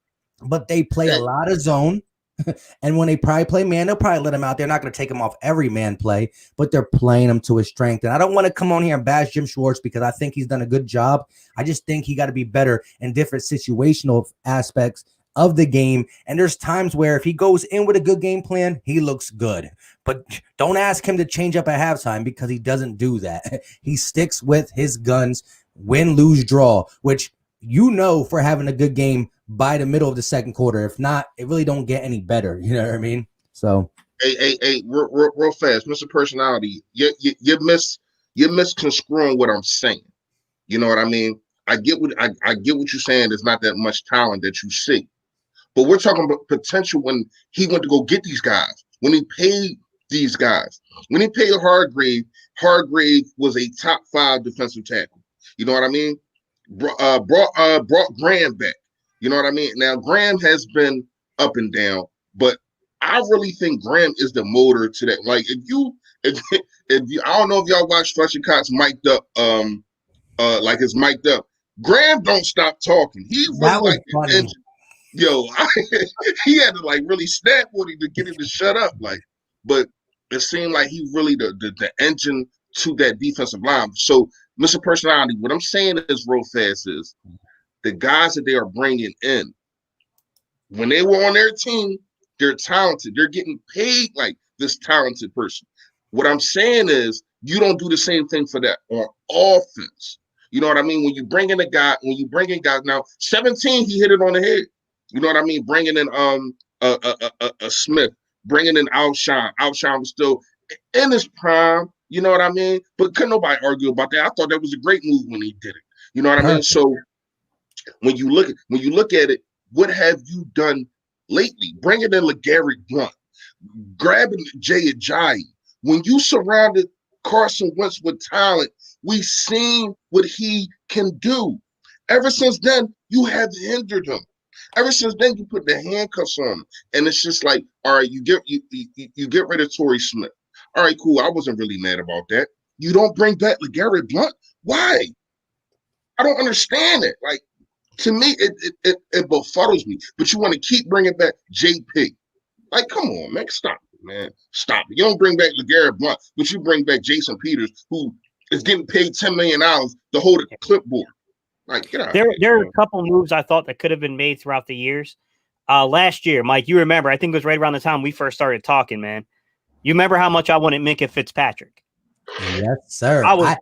But they play a lot of zone. And when they probably play man, they'll probably let him out. They're not going to take him off every man play, but they're playing him to his strength. And I don't want to come on here and bash Jim Schwartz because I think he's done a good job. I just think he got to be better in different situational aspects of the game. And there's times where if he goes in with a good game plan, he looks good. But don't ask him to change up at halftime because he doesn't do that. He sticks with his guns, win, lose, draw, which for having a good game by the middle of the second quarter. If not, it really don't get any better. You know what I mean? So, hey, real fast, Mr. Personality, you're misconstruing what I'm saying. You know what I mean? I get what you're saying. There's not that much talent that you see, but we're talking about potential when he went to go get these guys. When he paid these guys, when he paid Hargrave was a top 5 defensive tackle. You know what I mean? Brought Graham back. You know what I mean? Now Graham has been up and down, but I really think Graham is the motor to that. Like if you, I don't know if y'all watch Fletcher Cox mic'd up, like it's mic'd up. Graham don't stop talking. He really like the engine. Yo, he had to like really snap with him to get him to shut up. Like, but it seemed like he really the engine to that defensive line. So, Mr. Personality, what I'm saying is real fast is the guys that they are bringing in, when they were on their team, they're talented. They're getting paid like this talented person. What I'm saying is you don't do the same thing for that on offense. You know what I mean? When you bring in guys now, 17, he hit it on the head. You know what I mean? Bringing in a Smith, bringing in Alshon. Alshon was still in his prime. You know what I mean? But couldn't nobody argue about that. I thought that was a great move when he did it. You know what I mean? So when you look at it, what have you done lately? Bringing in LeGarrette Blount, grabbing JJAW. When you surrounded Carson Wentz with talent, we've seen what he can do. Ever since then, you have hindered him. Ever since then, you put the handcuffs on him, and it's just like, all right, you get rid of Torrey Smith. All right, cool. I wasn't really mad about that. You don't bring back LeGarrette Blount. Why? I don't understand it. Like, to me, it befuddles me. But you want to keep bringing back JP. Like, come on, man. Stop it, man. Stop it. You don't bring back LeGarrette Blount, but you bring back Jason Peters, who is getting paid $10 million to hold a clipboard. Like, get out. There are a couple moves I thought that could have been made throughout the years. Last year, Mike, you remember, I think it was right around the time we first started talking, man. You remember how much I wanted Minkah Fitzpatrick? Yes, sir. I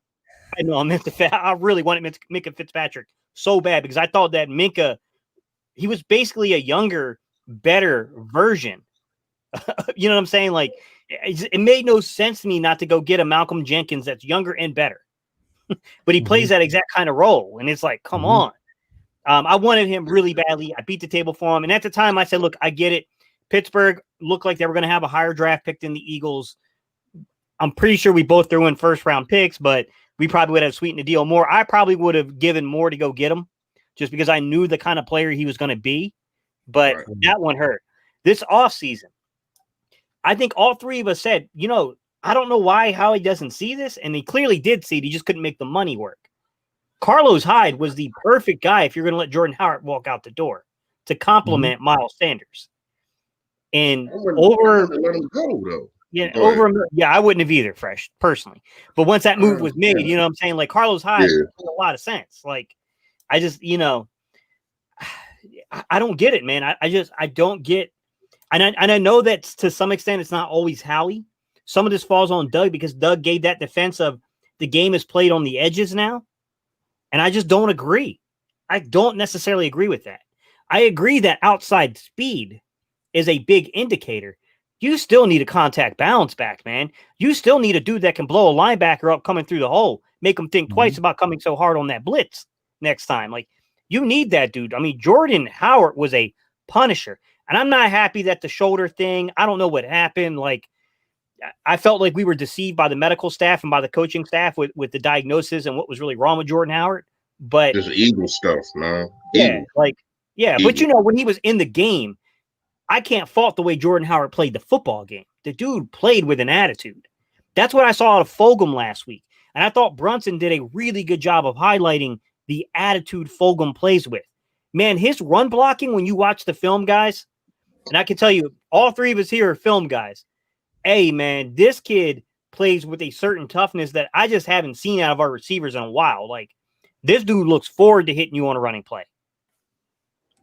really wanted Minkah Fitzpatrick so bad because I thought that Minkah, he was basically a younger, better version. You know what I'm saying? Like, it made no sense to me not to go get a Malcolm Jenkins that's younger and better. But he plays that exact kind of role. And it's like, come on. I wanted him really badly. I beat the table for him. And at the time I said, look, I get it. Pittsburgh looked like they were going to have a higher draft pick than the Eagles. I'm pretty sure we both threw in first round picks, but we probably would have sweetened the deal more. I probably would have given more to go get him just because I knew the kind of player he was going to be. But that one hurt. This offseason, I think all three of us said, I don't know why Howie doesn't see this, and he clearly did see it. He just couldn't make the money work. Carlos Hyde was the perfect guy if you're going to let Jordan Howard walk out the door to complement Miles Sanders. And let him go, though. Yeah, I wouldn't have either, personally. But once that move was made, you know what I'm saying? Like, Carlos Hyde made a lot of sense. Like, I just, I don't get it, man. I don't get. And I know that to some extent it's not always Howie. Some of this falls on Doug because Doug gave that defense of the game is played on the edges now. And I just don't agree. I don't necessarily agree with that. I agree that outside speed is a big indicator. You still need a contact balance back, man. You still need a dude that can blow a linebacker up coming through the hole, make him think twice about coming so hard on that blitz next time. Like, you need that dude. I mean, Jordan Howard was a punisher. And I'm not happy that the shoulder thing, I don't know what happened. Like, I felt like we were deceived by the medical staff and by the coaching staff with the diagnosis and what was really wrong with Jordan Howard. But there's Eagle stuff, man. But when he was in the game, I can't fault the way Jordan Howard played the football game. The dude played with an attitude. That's what I saw out of Fulgham last week. And I thought Brunson did a really good job of highlighting the attitude Fulgham plays with. Man, his run blocking, when you watch the film, guys, and I can tell you, all three of us here are film guys. Hey, man, this kid plays with a certain toughness that I just haven't seen out of our receivers in a while. Like, this dude looks forward to hitting you on a running play.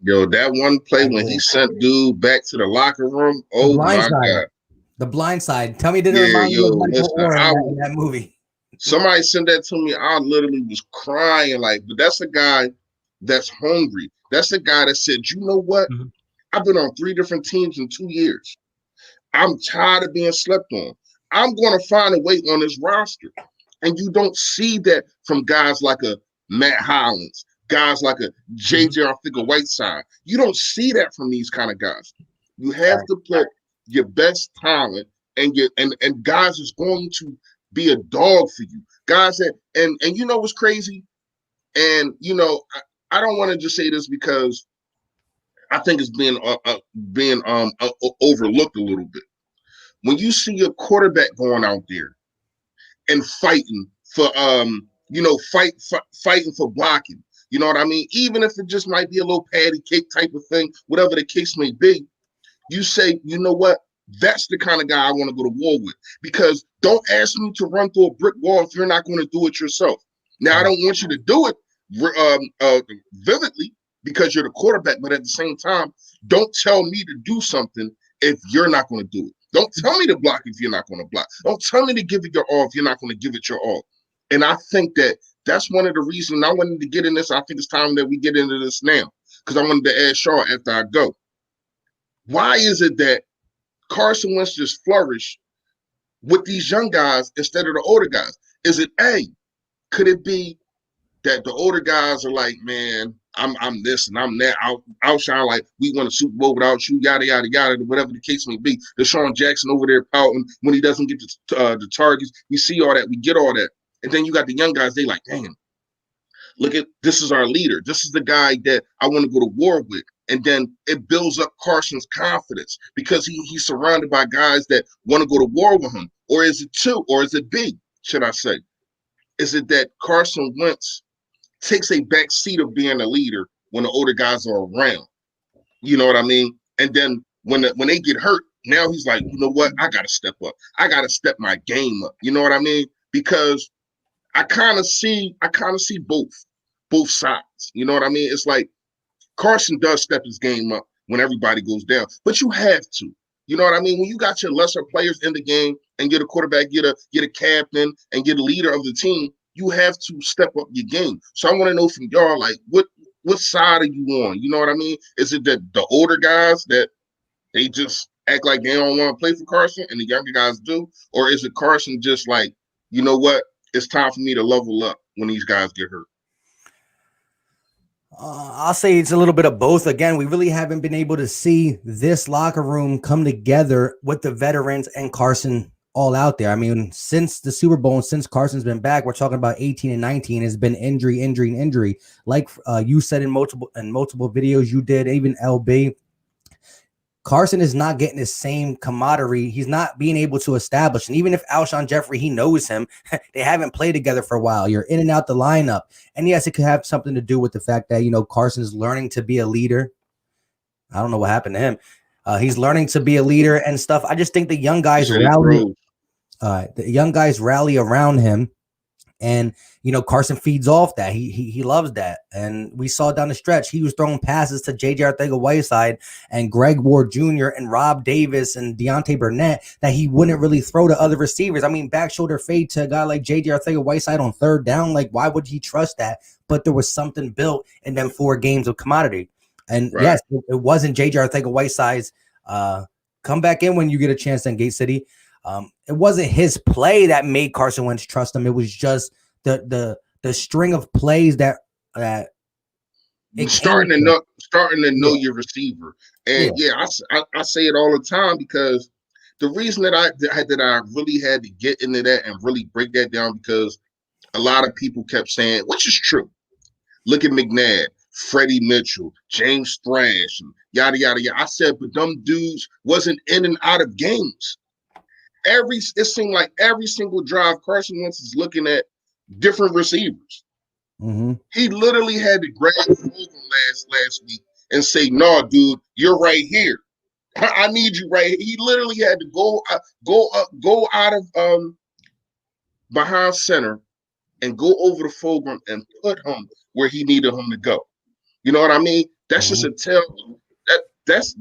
Yo, that one play when he sent dude back to the locker room. The Oh blind my side. God. The Blind Side. Tell me, did it Yeah, remind you yo, of Michael listen, Orr in that movie? somebody sent that to me. I literally was crying. Like, but that's a guy that's hungry. That's a guy that said, you know what? Mhm. I've been on 3 different teams in 2 years. I'm tired of being slept on. I'm going to find a way on this roster. And you don't see that from guys like a Matt Hollins, guys like a JJAW. You don't see that from these kind of guys. You have to put your best talent and and guys is going to be a dog for you. Guys that and you know what's crazy? And you know, I don't want to just say this because I think it's being overlooked a little bit. When you see a quarterback going out there and fighting for fighting for blocking, you know what I mean? Even if it just might be a little patty cake type of thing, whatever the case may be, you say, you know what? That's the kind of guy I want to go to war with. Because don't ask me to run through a brick wall if you're not going to do it yourself. Now, I don't want you to do it vividly because you're the quarterback, but at the same time, don't tell me to do something if you're not going to do it. Don't tell me to block if you're not going to block. Don't tell me to give it your all if you're not going to give it your all. And I think that that's one of the reasons I wanted to get in this. I think it's time that we get into this now because I wanted to ask Shaw after I go. Why is it that Carson Wentz just flourish with these young guys instead of the older guys? Is it could it be that the older guys are like, man, I'm this and I'm that. I'll shine like we won a Super Bowl without you, yada yada yada, whatever the case may be. Deshaun Jackson over there pouting when he doesn't get the targets. We see all that, we get all that, and then you got the young guys. They like, damn, look at this is our leader. This is the guy that I want to go to war with. And then it builds up Carson's confidence because he's surrounded by guys that want to go to war with him. Or is it two? Or is it B, should I say? Is it that Carson Wentz takes a back seat of being a leader when the older guys are around? You know what I mean? And then when they get hurt, now he's like, you know what? I got to step up. I got to step my game up. You know what I mean? Because I kind of see both sides. You know what I mean? It's like Carson does step his game up when everybody goes down, but you have to. You know what I mean? When you got your lesser players in the game and you're a quarterback, you're a captain, and you're the leader of the team, you have to step up your game. So I want to know from y'all, like, what side are you on? You know what I mean? Is it that the older guys that they just act like they don't want to play for Carson and the younger guys do? Or is it Carson just like, you know what? It's time for me to level up when these guys get hurt? I'll say it's a little bit of both. Again, we really haven't been able to see this locker room come together with the veterans and Carson all out there. I mean, since the Super Bowl and since Carson's been back, we're talking about 18 and 19 has been injury. Like you said in multiple videos you did, even LB. Carson is not getting the same camaraderie. He's not being able to establish. And even if Alshon Jeffrey, he knows him, they haven't played together for a while. You're in and out the lineup. And yes, it could have something to do with the fact that, you know, Carson's learning to be a leader. I don't know what happened to him. He's learning to be a leader and stuff. I just think the young guys rally around him. And, you know, Carson feeds off that. He loves that. And we saw down the stretch, he was throwing passes to JJ Arcega-Whiteside and Greg Ward Jr. and Rob Davis and Deontay Burnett that he wouldn't really throw to other receivers. I mean, back shoulder fade to a guy like JJ Arcega-Whiteside on third down. Like, why would he trust that? But there was something built in them 4 games of commodity. And yes, it wasn't JJ Arcega-Whiteside's come back in when you get a chance in Gate City. It wasn't his play that made Carson Wentz trust him. It was just the string of plays that starting to know your receiver. And I say it all the time because the reason that I really had to get into that and really break that down because a lot of people kept saying, which is true. Look at McNabb, Freddie Mitchell, James Thrash, and yada yada yada. I said, but them dudes wasn't in and out of games. It seemed like every single drive Carson Wentz is looking at different receivers. Mm-hmm. He literally had to grab Fulgham last week and say, "No, dude, you're right here. I need you right here." He literally had to go out of behind center and go over to Fulgham and put him where he needed him to go. You know what I mean? That's just a tell. That's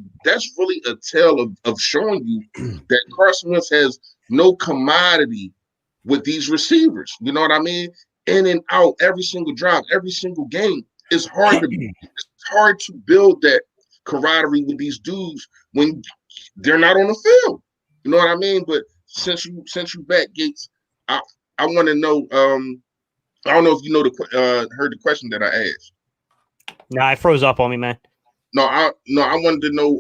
really a tale of showing you that Carson Wentz has no commodity with these receivers. You know what I mean? In and out, every single drive, every single game. It's hard to build that camaraderie with these dudes when they're not on the field. You know what I mean? But since you back Gates, I want to know. I don't know if you know heard the question that I asked. No, it froze up on me, man. No, I wanted to know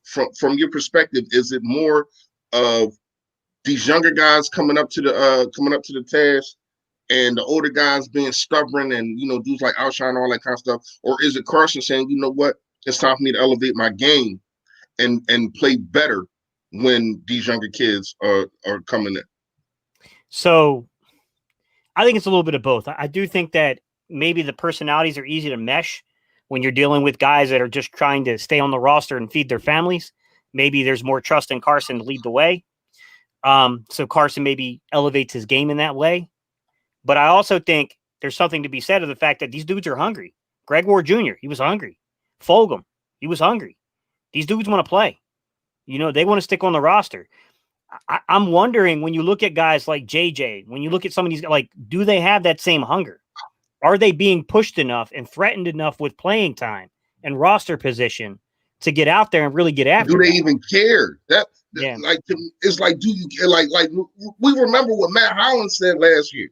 from your perspective, is it more of these younger guys coming up to the task, and the older guys being stubborn and dudes like Outshine, all that kind of stuff, or is it Carson saying, you know what, it's time for me to elevate my game and play better when these younger kids are coming in? So I think it's a little bit of both. I do think that maybe the personalities are easy to mesh when you're dealing with guys that are just trying to stay on the roster and feed their families. Maybe there's more trust in Carson to lead the way. So Carson maybe elevates his game in that way. But I also think there's something to be said of the fact that these dudes are hungry. Greg Ward Jr., he was hungry. Fulgham, he was hungry. These dudes want to play. They want to stick on the roster. I'm wondering, when you look at guys like JJ, when you look at some of these, like, do they have that same hunger? Are they being pushed enough and threatened enough with playing time and roster position to get out there and really get after? Do they even care? Like, it's like, do you like we remember what Matt Holland said last year?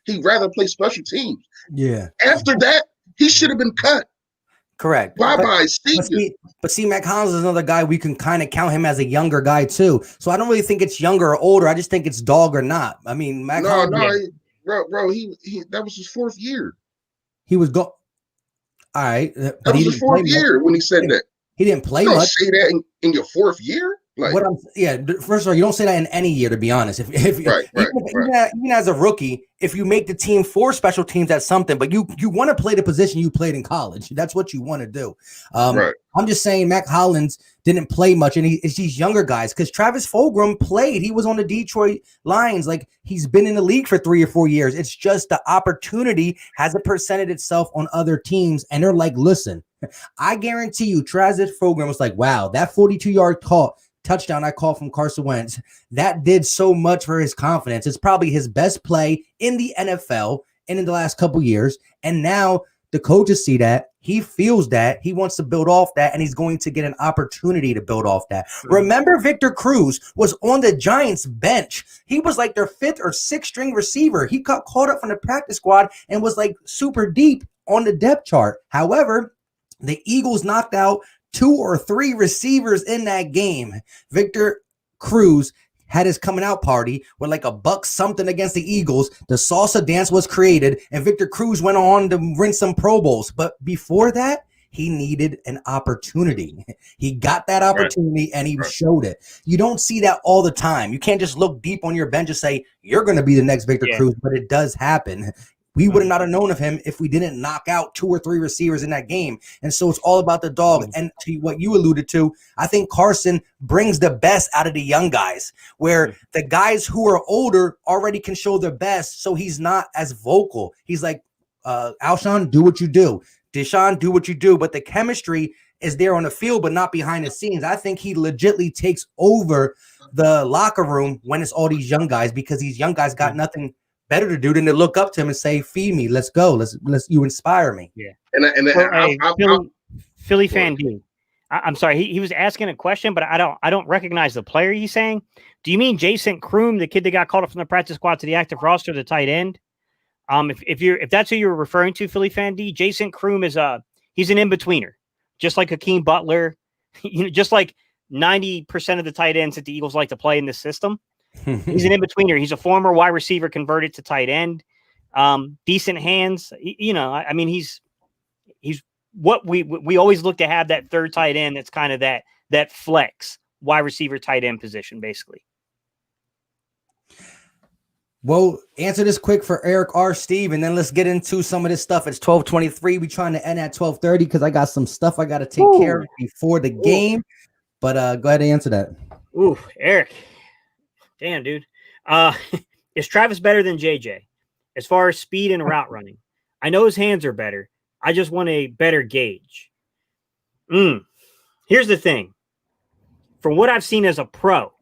He'd rather play special teams. Yeah. After that, he should have been cut. Correct. Bye-bye, But see, Mac Hollins is another guy we can kind of count him as a younger guy too. So I don't really think it's younger or older. I just think it's dog or not. I mean, Mac Hollins. Bro, he that was his fourth year. He was go. All right, that was his fourth year when he said that. He didn't play you don't much. Say that in your fourth year. Like, first of all, you don't say that in any year, to be honest. Even as a rookie, if you make the team for special teams, that's something. But you want to play the position you played in college. That's what you want to do. I'm just saying, Mac Hollins didn't play much, and it's these younger guys. Because Travis Fulgham played. He was on the Detroit Lions. Like, he's been in the league for 3 or 4 years. It's just the opportunity hasn't presented itself on other teams, and they're like, listen, I guarantee you, Travis Fulgham was like, wow, that 42-yard touchdown I called from Carson Wentz, that did so much for his confidence. It's probably his best play in the NFL and in the last couple years. And now the coaches see that. He feels that. He wants to build off that, and he's going to get an opportunity to build off that. Remember, Victor Cruz was on the Giants bench. He was like their 5th or 6th string receiver. He got caught up from the practice squad and was like super deep on the depth chart. However, the Eagles knocked out 2 or 3 receivers in that game. Victor Cruz had his coming out party with like a buck something against the Eagles. The salsa dance was created, and Victor Cruz went on to win some Pro Bowls. But before that, he needed an opportunity. He got that opportunity, and he showed it. You don't see that all the time. You can't just look deep on your bench and say, you're going to be the next Victor Cruz, but it does happen. We would have not have known of him if we didn't knock out 2 or 3 receivers in that game. And so it's all about the dogs. And to what you alluded to, I think Carson brings the best out of the young guys, where the guys who are older already can show their best. So he's not as vocal. He's like, Alshon, do what you do. Deshaun, do what you do. But the chemistry is there on the field, but not behind the scenes. I think he legitimately takes over the locker room when it's all these young guys, because these young guys got nothing better to do than to look up to him and say, feed me, let's go, let's you inspire me. Philly Fan D, I'm sorry, he was asking a question, but I don't recognize the player he's saying. Do you mean Jason Kroom, the kid that got called up from the practice squad to the active roster, the tight end? If that's who you're referring to, Philly Fan D, Jason Kroom is he's an in-betweener, just like Hakeem Butler, just like 90% of the tight ends that the Eagles like to play in this system. He's an in-betweener. He's a former wide receiver converted to tight end. Decent hands. I mean, he's what we always look to have, that third tight end that's kind of that flex wide receiver tight end position, basically. Well, answer this quick for Eric R. Steve, and then let's get into some of this stuff. It's 12:23. We're trying to end at 12:30 because I got some stuff I got to take care of before the game. But go ahead and answer that. Ooh, Eric. Damn, dude. Is Travis better than JJ as far as speed and route running? I know his hands are better. I just want a better gauge. Here's the thing. From what I've seen as a pro,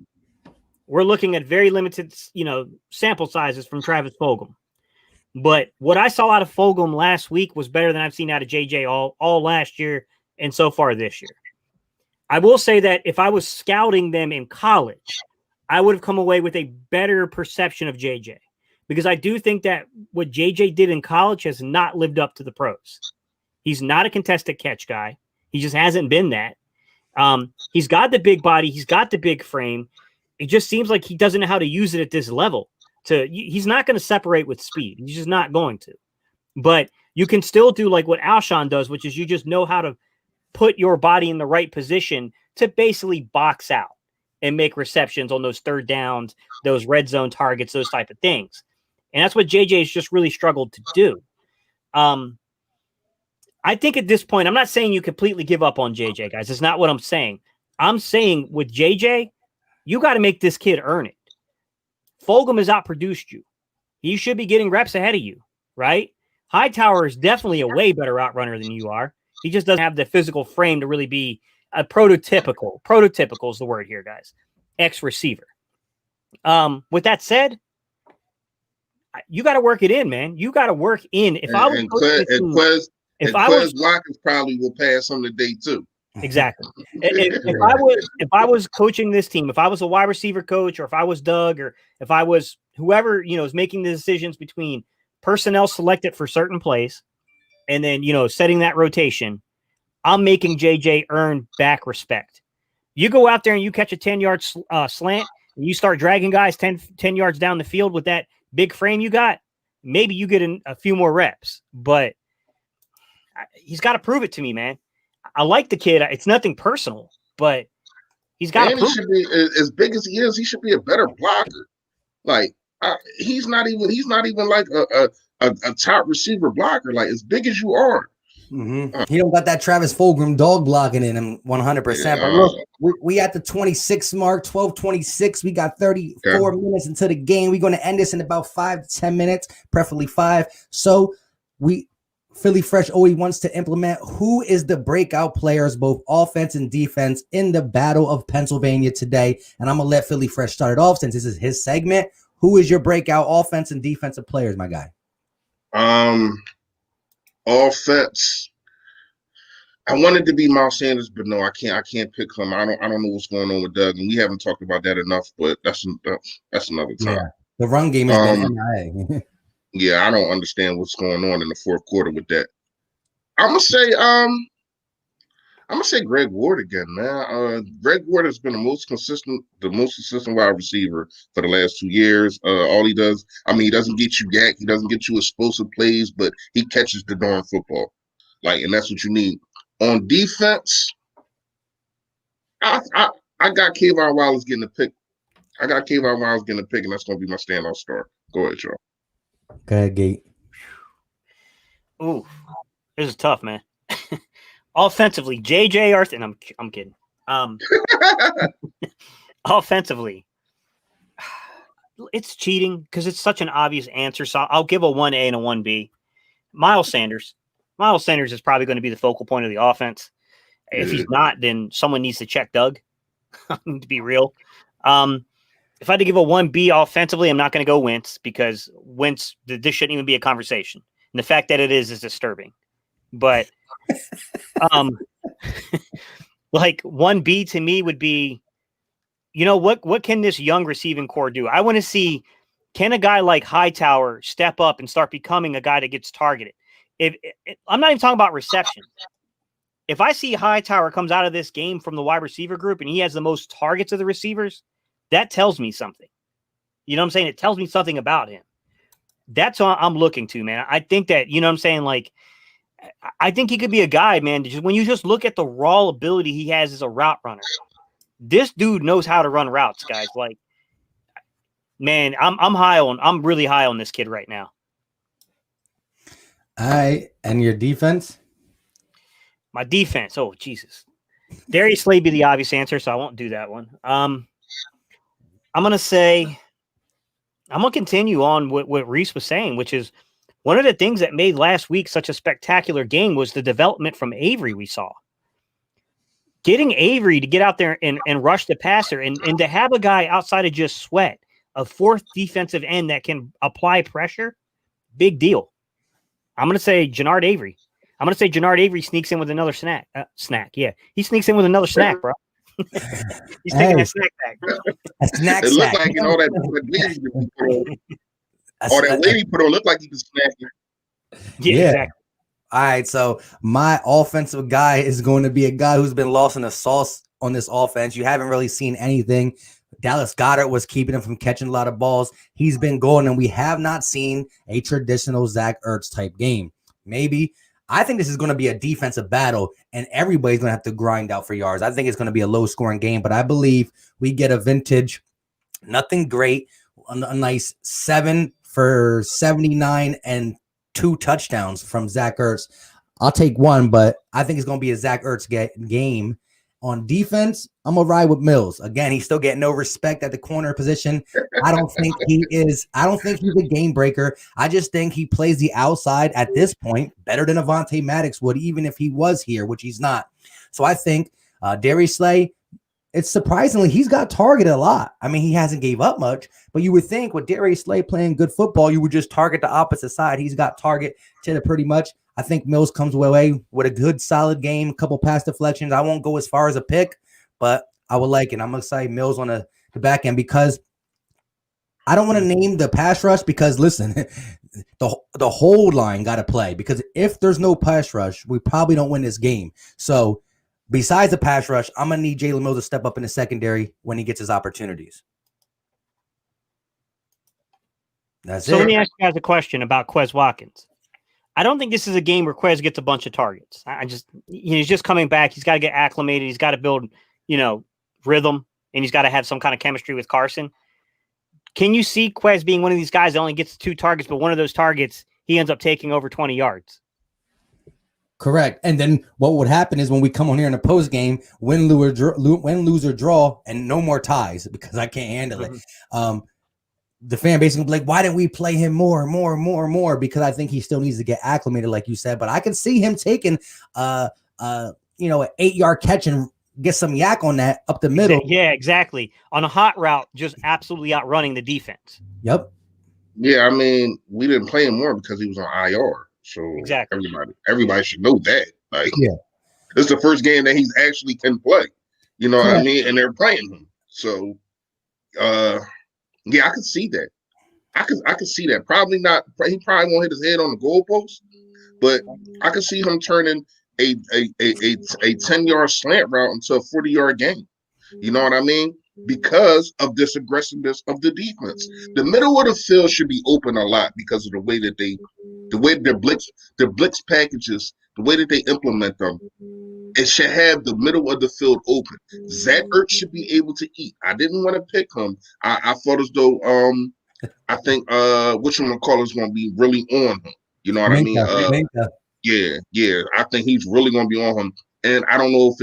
we're looking at very limited, sample sizes from Travis Fulgham. But what I saw out of Fulgham last week was better than I've seen out of JJAW all last year and so far this year. I will say that if I was scouting them in college, I would have come away with a better perception of JJ, because I do think that what JJ did in college has not lived up to the pros. He's not a contested catch guy. He just hasn't been that. He's got the big body. He's got the big frame. It just seems like he doesn't know how to use it at this level. He's not going to separate with speed. He's just not going to. But you can still do like what Alshon does, which is you just know how to put your body in the right position to basically box out and make receptions on those third downs, those red zone targets, those type of things. And that's what JJ has just really struggled to do. I think at this point, I'm not saying you completely give up on JJ, guys. It's not what I'm saying. I'm saying with JJ, you got to make this kid earn it. Fulgham has outproduced you. He should be getting reps ahead of you, right? Hightower is definitely a way better out runner than you are. He just doesn't have the physical frame to really be a prototypical is the word here, guys, ex-receiver. With that said, you got to work it in, man. You got to work in. If I was Quez Watkins probably will pass on the day too. Exactly. if I was coaching this team, if I was a wide receiver coach, or if I was Doug, or if I was whoever, is making the decisions between personnel selected for certain plays and then, setting that rotation, I'm making JJ earn back respect. You go out there and you catch a 10-yard slant and you start dragging guys 10 yards down the field with that big frame you got, maybe you get a few more reps, but he's got to prove it to me, man. I like the kid. It's nothing personal, but he's got to prove it. As big as he is, he should be a better blocker. Like he's not even like a top receiver blocker. Like as big as you are. Mm-hmm. He don't got that Travis Fulgham dog blocking in him 100%. Yeah. But look, we at the 26 mark, 12:26. We got 34 minutes into the game. We're going to end this in about 5 to 10 minutes, preferably 5. So Philly Fresh always wants to implement who is the breakout players, both offense and defense, in the Battle of Pennsylvania today. And I'm going to let Philly Fresh start it off since this is his segment. Who is your breakout offense and defensive players, my guy? Offense. I wanted to be Miles Sanders, but no, I can't pick him. I don't know what's going on with Doug, and we haven't talked about that enough, but that's another time. Yeah. The run game is MIA. Yeah, I don't understand what's going on in the fourth quarter with that. I'm gonna say Greg Ward again, man. Greg Ward has been the most consistent wide receiver for the last 2 years. All he does, he doesn't get you yak, he doesn't get you explosive plays, but he catches the darn football. And that's what you need. On defense, I got Kayvon Wallace getting a pick. And that's gonna be my standout star. Go ahead, y'all. Go ahead, Gate. Ooh, this is tough, man. Offensively, JJ Arthur, and I'm kidding. Offensively, it's cheating because it's such an obvious answer. So I'll give a 1A and a 1B. Miles Sanders. Miles Sanders is probably going to be the focal point of the offense. If he's not, then someone needs to check Doug. To be real. If I had to give a 1B offensively, I'm not going to go Wentz because Wentz, this shouldn't even be a conversation. And the fact that it is disturbing. But like 1B to me would be, what can this young receiving core do? I want to see, can a guy like Hightower step up and start becoming a guy that gets targeted? I'm not even talking about reception. If I see Hightower comes out of this game from the wide receiver group and he has the most targets of the receivers, that tells me something. You know what I'm saying? It tells me something about him. That's what I'm looking to, man. I think that, you know what I'm saying? Like, I think he could be a guy, man. When you just look at the raw ability he has as a route runner, this dude knows how to run routes, guys. Like, man, I'm really high on this kid right now. All right. And your defense? My defense. Oh, Jesus. Darius Slade be the obvious answer, so I won't do that one. I'm going to continue on what Reese was saying, which is one of the things that made last week such a spectacular game was the development from Avery we saw. getting Avery to get out there and rush the passer and to have a guy outside of just Sweat, a fourth defensive end that can apply pressure, big deal. I'm going to say Jannard Avery. I'm going to say Jannard Avery sneaks in with another snack. Yeah. He sneaks in with another snack, bro. He's taking that snack back. A snack It sack. looked like, all that weight he put on looked like he was snacking. Yeah, exactly. All right, so my offensive guy is going to be a guy who's been lost in the sauce on this offense. You haven't really seen anything. Dallas Goedert was keeping him from catching a lot of balls. He's been going, and we have not seen a traditional Zach Ertz type game. Maybe. I think this is going to be a defensive battle, and everybody's going to have to grind out for yards. I think it's going to be a low-scoring game, but I believe we get a vintage, nothing great, a nice 7 for 79 and 2 touchdowns from Zach Ertz. I'll take one, but I think it's going to be a Zach Ertz game. On defense, I'm going to ride with Mills. Again, he's still getting no respect at the corner position. I don't think he's a game breaker. I just think he plays the outside at this point better than Avonte Maddox would, even if he was here, which he's not. So I think Darius Slay, it's surprisingly, he's got targeted a lot. I mean, he hasn't gave up much, but you would think with Darius Slay playing good football, you would just target the opposite side. He's got target to pretty much. I think Mills comes away with a good, solid game, a couple pass deflections. I won't go as far as a pick, but I would like it. I'm going to say Mills on the back end because I don't want to name the pass rush because, listen, the whole line got to play because if there's no pass rush, we probably don't win this game. So besides the pass rush, I'm going to need Jalen Mills to step up in the secondary when he gets his opportunities. That's it. So let me ask you guys a question about Quez Watkins. I don't think this is a game where Quez gets a bunch of targets. He's just coming back. He's got to get acclimated. He's got to build, rhythm, and he's got to have some kind of chemistry with Carson. Can you see Quez being one of these guys that only gets 2 targets, but one of those targets, he ends up taking over 20 yards? Correct. And then what would happen is when we come on here in a post game, win, lose, or draw, and no more ties because I can't handle it. The fan base will be like, why didn't we play him more? Because I think he still needs to get acclimated, like you said. But I can see him taking an 8-yard catch and get some yak on that up the middle. Yeah, exactly. On a hot route, just absolutely outrunning the defense. Yep. Yeah, I mean, we didn't play him more because he was on IR. So exactly. Everybody should know that. Like, yeah, this is the first game that he's actually can play. You know what I mean? And they're playing him. So, yeah, I could see that. I could see that. Probably not. He probably won't hit his head on the goalpost, but I could see him turning a 10-yard slant route into a 40-yard gain. You know what I mean? Because of this aggressiveness of the defense, the middle of the field should be open a lot because of the way their blitz packages, the way that they implement them. It should have the middle of the field open. Zach Ertz should be able to eat. I didn't want to pick him. I thought as though I think which one call is going to be really on him. You know what I mean? Yeah. I think he's really going to be on him. And I don't know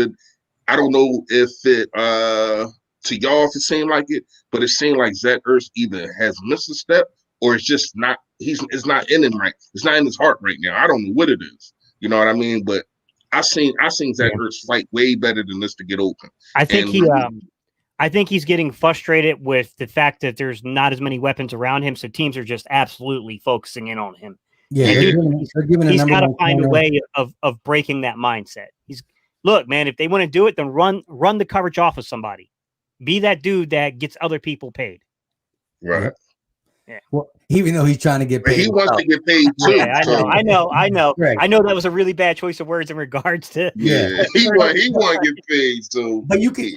if it to y'all if it seemed like it, but it seemed like Zach Ertz either has missed a step or it's just not. It's not in him right. It's not in his heart right now. I don't know what it is. You know what I mean? But I seen Zach Ertz fight way better than this to get open. I think he's getting frustrated with the fact that there's not as many weapons around him, so teams are just absolutely focusing in on him. Yeah, he's got to find a way of breaking that mindset. Look, man, if they want to do it, then run the coverage off of somebody. Be that dude that gets other people paid. Right. Yeah. Well, even though he's trying to get paid, he wants to get paid too. Yeah, I know. Right. I know that was a really bad choice of words in regards to. Yeah, he want to get paid. So, but you can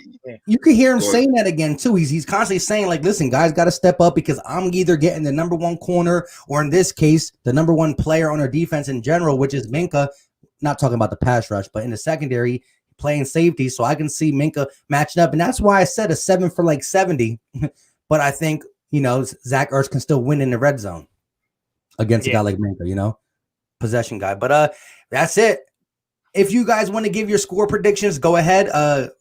hear him saying that again too. He's constantly saying like, "Listen, guys, got to step up because I'm either getting the number 1 corner or in this case, the number 1 player on our defense in general, which is Minka." Not talking about the pass rush, but in the secondary, playing safety. So I can see Minka matching up, and that's why I said a 7 for like 70. But I think. Zach Ertz can still win in the red zone against a guy like Minka, possession guy. But that's it. If you guys want to give your score predictions, go ahead.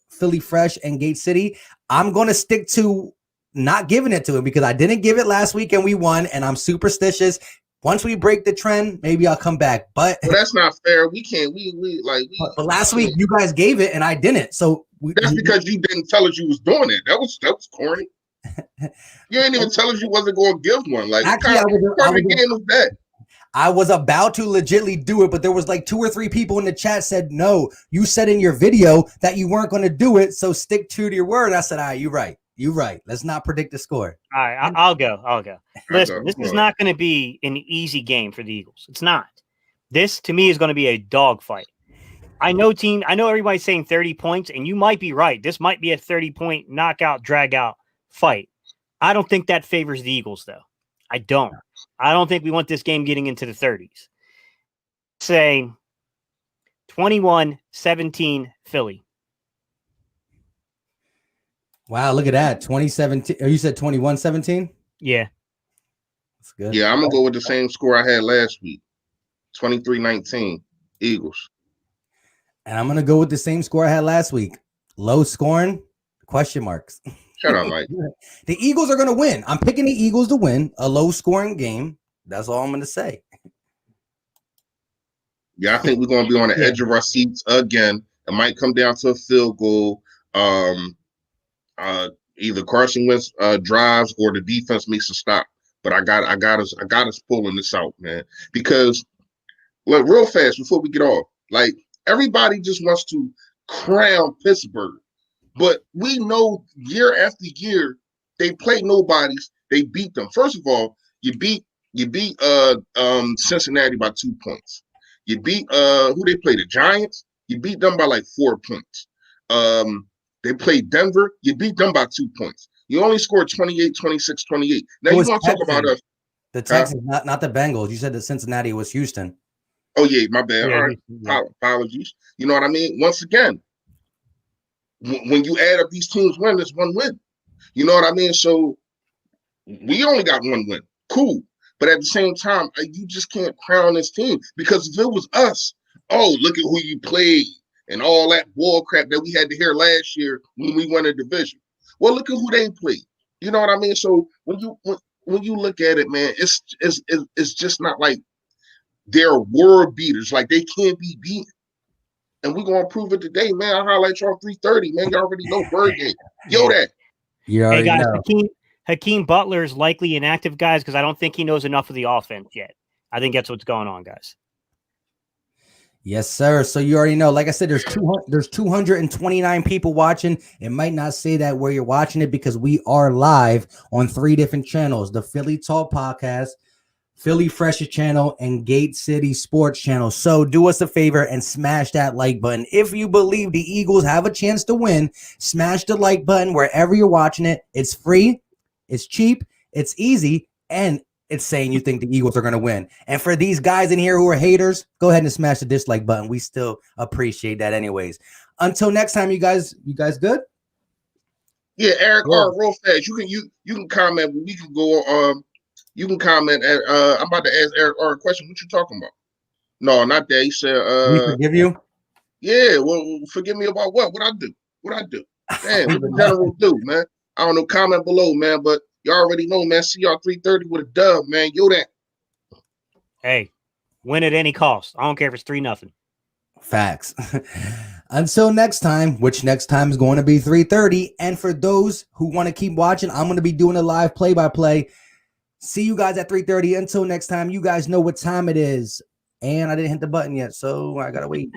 Philly Fresh and Gate City. I'm going to stick to not giving it to him because I didn't give it last week and we won, and I'm superstitious. Once we break the trend, maybe I'll come back. But well, that's not fair. We can't. but last week you guys gave it and I didn't. So that's because you didn't tell us you was doing it. That was corny. You ain't even tell us you wasn't going to give one. Like, actually, what kind of game was that? I was about to legitly do it, but there was like 2 or 3 people in the chat said, no, you said in your video that you weren't going to do it. So stick true to your word. I said, all right, you're right. You're right. Let's not predict the score. All right, I'll go. Listen, this is not going to be an easy game for the Eagles. It's not. This, to me, is going to be a dogfight. I know everybody's saying 30 points, and you might be right. This might be a 30-point knockout, drag-out fight. I don't think that favors the Eagles, though. I don't think we want this game getting into the 30s. Say 21-17 Philly. Wow, look at that. 2017. You said 21-17? Yeah. That's good. Yeah, I'm going to go with the same score I had last week. 23-19 Eagles. And I'm going to go with the same score I had last week. Low scoring, question marks. Shut up, Mike. The Eagles are going to win. I'm picking the Eagles to win a low scoring game. That's all I'm going to say. Yeah, I think we're going to be on the edge of our seats again. It might come down to a field goal. Either Carson Wentz drives or the defense makes a stop. But I got us pulling this out, man. Because look, real fast before we get off, like everybody just wants to crown Pittsburgh. But we know year after year, they play nobodies. They beat them. First of all, you beat Cincinnati by 2 points. You beat who they play, the Giants. You beat them by like 4 points. They played Denver. You beat them by 2 points. You only scored 28, 26, 28. Now you want to talk about us. The Texans, not the Bengals. You said that Cincinnati was Houston. Oh yeah, my bad. Yeah, All right, apologies. You know what I mean? Once again, when you add up these teams' win, it's one win. You know what I mean? So we only got one win. Cool. But at the same time, you just can't crown this team because if it was us, oh, look at who you played and all that bull crap that we had to hear last year when we won a division. Well, look at who they played. You know what I mean? So when you look at it, man, it's just not like they're world beaters. Like they can't be beaten. And we're going to prove it today, man. I highlight y'all 3:30, man. You already know bird game. Yo, that. Hey, guys, Hakeem Butler is likely inactive, guys, because I don't think he knows enough of the offense yet. I think that's what's going on, guys. Yes, sir. So you already know. Like I said, there's 229 people watching. It might not say that where you're watching it because we are live on 3 different channels: the Philly Talk Podcast, Philly Freshest Channel, and Gate City Sports Channel. So do us a favor and smash that like button. If you believe the Eagles have a chance to win, smash the like button wherever you're watching it. It's free, it's cheap, it's easy, and it's saying you think the Eagles are going to win. And for these guys in here who are haters, go ahead and smash the dislike button. We still appreciate that anyways. Until next time, you guys good? Yeah, Eric, real fast. You can comment, but we can go you can comment at I'm about to ask Eric a question. What you talking about? No, not that. He said we forgive you. Yeah, well, forgive me about what? What I do? Damn, what the general do, man? I don't know. Comment below, man. But you already know, man. See y'all 3:30 with a dub, man. Yo, that. Hey, win at any cost. I don't care if it's 3-0. Facts. Until next time, which next time is going to be 3:30. And for those who want to keep watching, I'm going to be doing a live play-by-play. See you guys at 3:30. Until next time, you guys know what time it is. And I didn't hit the button yet, so I got to wait.